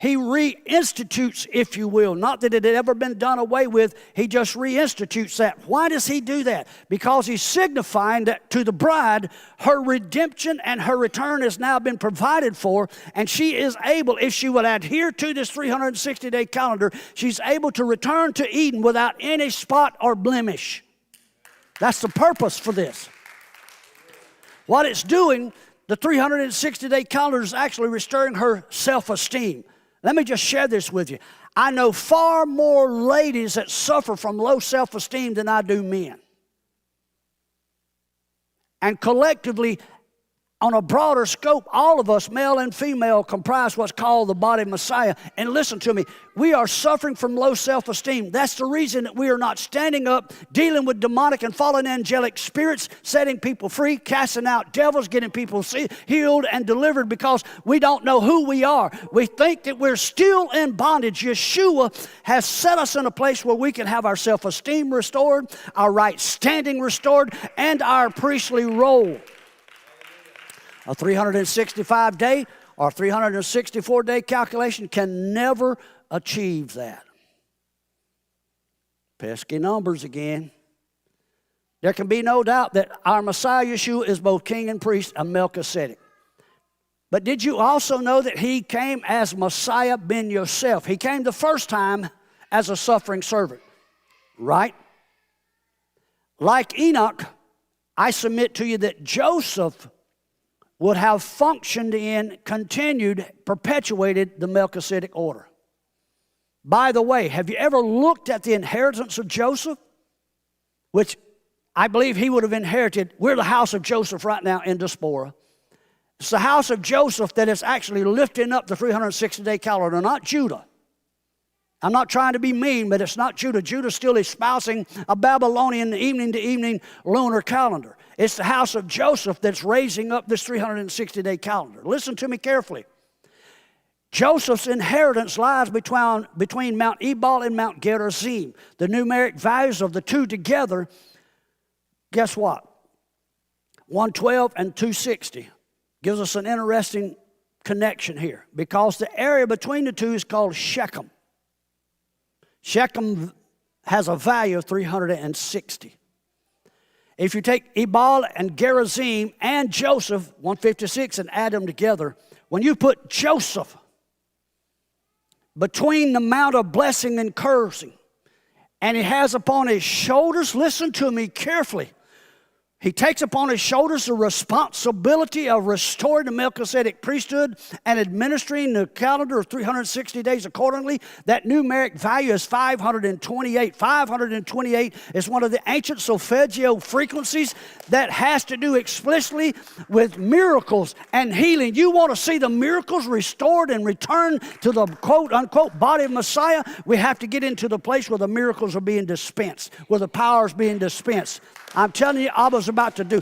he reinstitutes, if you will. Not that it had ever been done away with. He just reinstitutes that. Why does he do that? Because he's signifying that to the bride, her redemption and her return has now been provided for. And she is able, if she will adhere to this 360-day calendar, she's able to return to Eden without any spot or blemish. That's the purpose for this. What it's doing, the 360-day calendar is actually restoring her self-esteem. Let me just share this with you. I know far more ladies that suffer from low self-esteem than I do men. And collectively, on a broader scope, all of us, male and female, comprise what's called the body of Messiah. And listen to me, we are suffering from low self-esteem. That's the reason that we are not standing up, dealing with demonic and fallen angelic spirits, setting people free, casting out devils, getting people healed and delivered, because we don't know who we are. We think that we're still in bondage. Yeshua has set us in a place where we can have our self-esteem restored, our right standing restored, and our priestly role. A 365-day or 364-day calculation can never achieve that. Pesky numbers again. There can be no doubt that our Messiah Yeshua is both king and priest, a Melchizedek. But did you also know that he came as Messiah ben Yosef? He came the first time as a suffering servant, right? Like Enoch, I submit to you that Joseph would have functioned in, continued, perpetuated the Melchizedek order. By the way, have you ever looked at the inheritance of Joseph? Which I believe he would have inherited. We're the house of Joseph right now in diaspora. It's the house of Joseph that is actually lifting up the 360-day calendar, not Judah. I'm not trying to be mean, but it's not Judah. Judah's still espousing a Babylonian evening-to-evening lunar calendar. It's the house of Joseph that's raising up this 360-day calendar. Listen to me carefully. Joseph's inheritance lies between Mount Ebal and Mount Gerizim. The numeric values of the two together, guess what? 112 and 260 gives us an interesting connection here because the area between the two is called Shechem. Shechem has a value of 360. If you take Ebal and Gerizim and Joseph, 156, and add them together, when you put Joseph between the mount of blessing and cursing, and he has upon his shoulders, listen to me carefully, he takes upon his shoulders the responsibility of restoring the Melchizedek priesthood and administering the calendar of 360 days accordingly. That numeric value is 528. 528 is one of the ancient solfeggio frequencies that has to do explicitly with miracles and healing. You want to see the miracles restored and returned to the quote-unquote body of Messiah, we have to get into the place where the miracles are being dispensed, where the power is being dispensed. I'm telling you, Abba's about to do.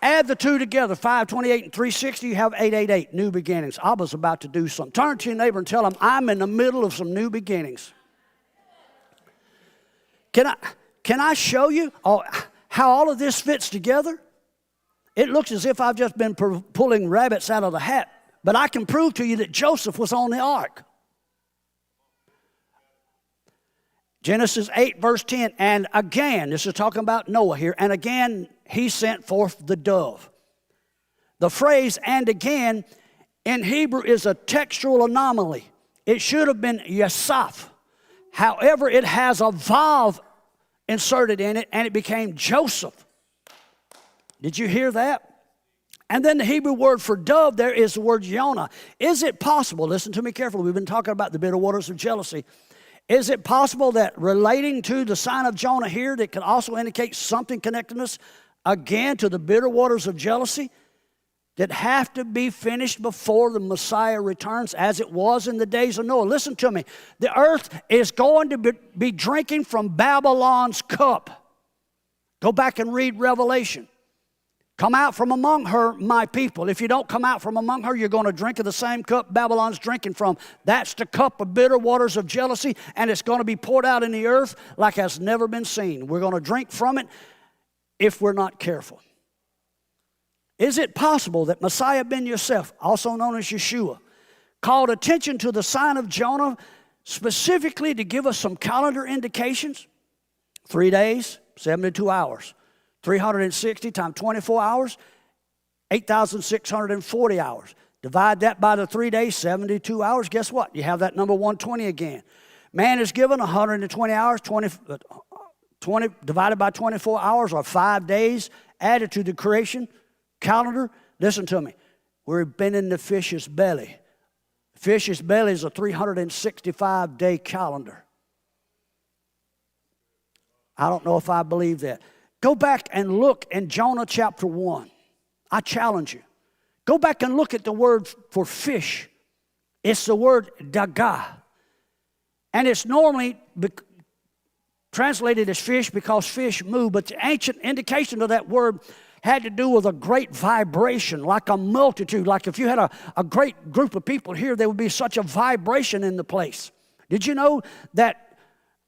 Add the two together, 528 and 360, you have 888, new beginnings. Abba's about to do something. Turn to your neighbor and tell him, I'm in the middle of some new beginnings. Can I show you how all of this fits together? It looks as if I've just been pulling rabbits out of the hat, but I can prove to you that Joseph was on the ark. Genesis 8, verse 10, and again, this is talking about Noah here, and again he sent forth the dove. The phrase, and again, in Hebrew is a textual anomaly. It should have been Yasaf. However, it has a vav inserted in it, and it became Joseph. Did you hear that? And then the Hebrew word for dove there is the word Yonah. Is it possible, listen to me carefully, we've been talking about the bitter waters of jealousy. Is it possible that relating to the sign of Jonah here that could also indicate something connecting us again to the bitter waters of jealousy that have to be finished before the Messiah returns as it was in the days of Noah? Listen to me. The earth is going to be drinking from Babylon's cup. Go back and read Revelation. Come out from among her, my people. If you don't come out from among her, you're going to drink of the same cup Babylon's drinking from. That's the cup of bitter waters of jealousy, and it's going to be poured out in the earth like has never been seen. We're going to drink from it if we're not careful. Is it possible that Messiah ben Yosef, also known as Yeshua, called attention to the sign of Jonah specifically to give us some calendar indications? 3 days, 72 hours. 360 times 24 hours, 8,640 hours. Divide that by the 3 days, 72 hours. Guess what? You have that number 120 again. Man is given 120 hours, 20 divided by 24 hours, or 5 days added to the creation calendar. Listen to me. We've been in the fish's belly. Fish's belly is a 365-day calendar. I don't know if I believe that. Go back and look in Jonah chapter 1. I challenge you. Go back and look at the word for fish. It's the word dagah. And it's normally translated as fish because fish move, but the ancient indication of that word had to do with a great vibration, like a multitude. Like if you had a great group of people here, there would be such a vibration in the place. Did you know that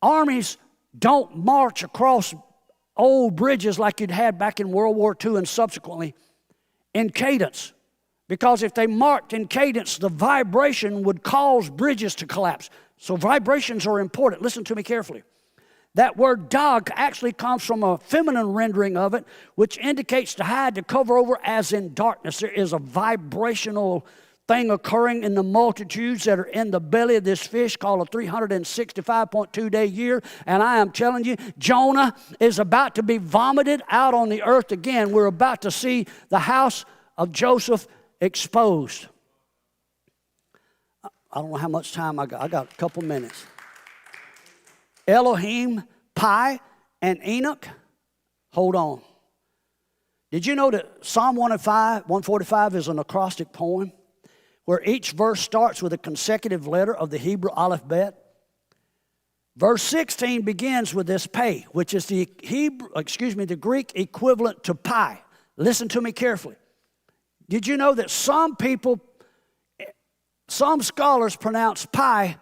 armies don't march across old bridges like you'd had back in World War II and subsequently in cadence? Because if they marched in cadence, the vibration would cause bridges to collapse. So vibrations are important. Listen to me carefully. That word dag actually comes from a feminine rendering of it, which indicates to hide, to cover over, as in darkness. There is a vibrational thing occurring in the multitudes that are in the belly of this fish called a 365.2-day year. And I am telling you, Jonah is about to be vomited out on the earth again. We're about to see the house of Joseph exposed. I don't know how much time I got. I got a couple minutes. Elohim, Pi, and Enoch. Hold on. Did you know that Psalm 145 is an acrostic poem where each verse starts with a consecutive letter of the Hebrew alphabet? Verse 16 begins with this Pe, which is the Greek equivalent to Pi. Listen to me carefully. Did you know that some scholars pronounce Pi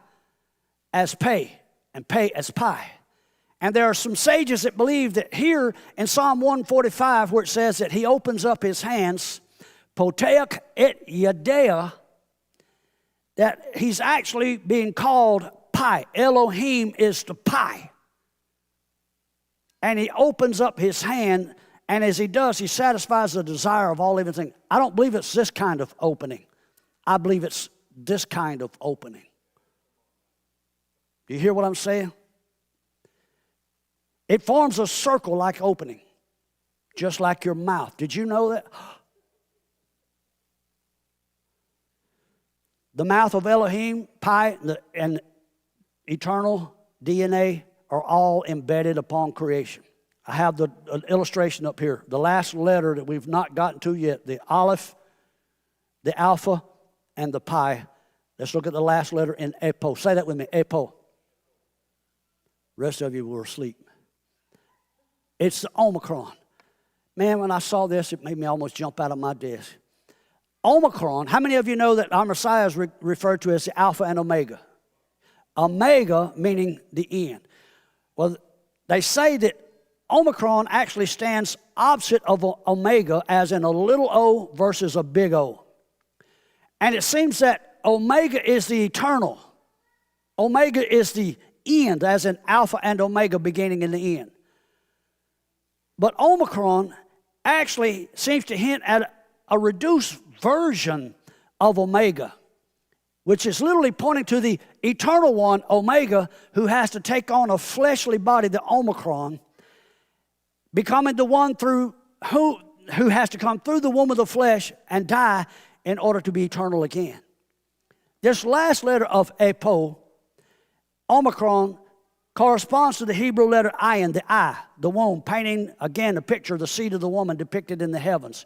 as Pe and Pe as Pi? And there are some sages that believe that here in Psalm 145, where it says that he opens up his hands, Poteach et Yadea, that he's actually being called Pi. Elohim is the Pi. And he opens up his hand, and as he does, he satisfies the desire of all living things. I don't believe it's this kind of opening. I believe it's this kind of opening. Do you hear what I'm saying? It forms a circle-like opening, just like your mouth. Did you know that? The mouth of Elohim, Pi, and eternal DNA are all embedded upon creation. I have the illustration up here. The last letter that we've not gotten to yet, the Aleph, the Alpha, and the Pi. Let's look at the last letter in Epo. Say that with me, Epo. Rest of you were asleep. It's the Omicron. Man, when I saw this, it made me almost jump out of my desk. Omicron, how many of you know that our Messiah is referred to as the Alpha and Omega? Omega meaning the end. Well, they say that Omicron actually stands opposite of Omega, as in a little o versus a big O. And it seems that Omega is the eternal. Omega is the end, as in Alpha and Omega, beginning and the end. But Omicron actually seems to hint at a reduced version of Omega, which is literally pointing to the eternal one, Omega, who has to take on a fleshly body, the Omicron, becoming the one through who has to come through the womb of the flesh and die in order to be eternal again. This last letter of Epo, Omicron, corresponds to the Hebrew letter Ayin, the eye, the womb, painting again a picture of the seed of the woman depicted in the heavens.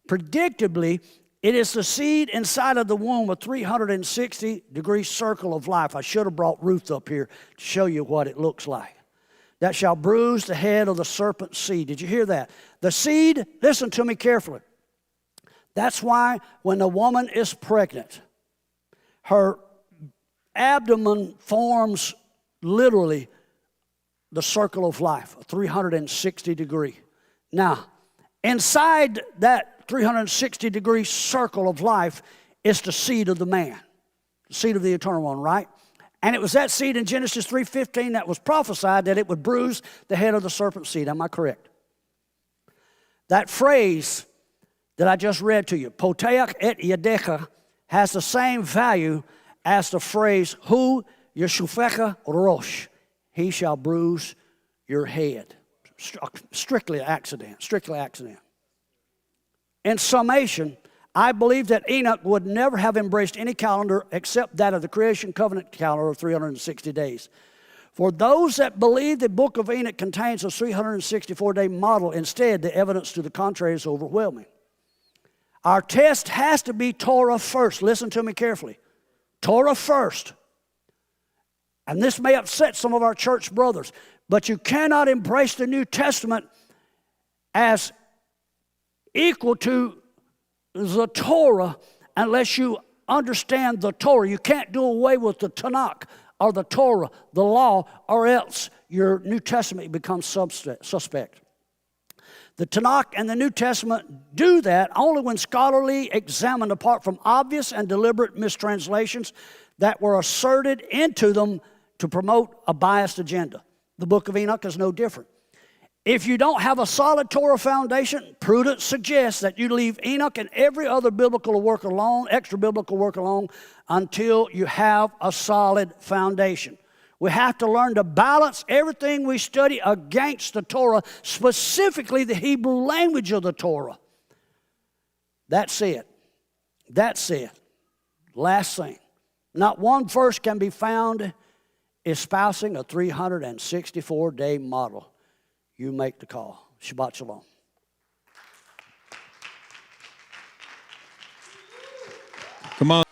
Predictably, it is the seed inside of the womb, a 360-degree circle of life. I should have brought Ruth up here to show you what it looks like. That shall bruise the head of the serpent's seed. Did you hear that? The seed, listen to me carefully. That's why when a woman is pregnant, her abdomen forms literally the circle of life, a 360-degree. Now, inside that 360-degree circle of life is the seed of the man, the seed of the eternal one, right? And it was that seed in Genesis 3:15 that was prophesied that it would bruise the head of the serpent's seed. Am I correct? That phrase that I just read to you, Poteach et Yadecha, has the same value as the phrase, Hu Yeshufecha Rosh, he shall bruise your head. Strictly accident, strictly accident. In summation, I believe that Enoch would never have embraced any calendar except that of the Creation Covenant Calendar of 360 days. For those that believe the book of Enoch contains a 364-day model, instead, the evidence to the contrary is overwhelming. Our test has to be Torah first. Listen to me carefully. Torah first. And this may upset some of our church brothers, but you cannot embrace the New Testament as equal to the Torah unless you understand the Torah. You can't do away with the Tanakh or the Torah, the law, or else your New Testament becomes suspect. The Tanakh and the New Testament do that only when scholarly examined apart from obvious and deliberate mistranslations that were asserted into them to promote a biased agenda. The book of Enoch is no different. If you don't have a solid Torah foundation, prudence suggests that you leave Enoch and every other biblical work alone, extra biblical work alone, until you have a solid foundation. We have to learn to balance everything we study against the Torah, specifically the Hebrew language of the Torah. That's it. That's it. Last thing. Not one verse can be found espousing a 364-day model. You make the call. Shabbat shalom. Come on.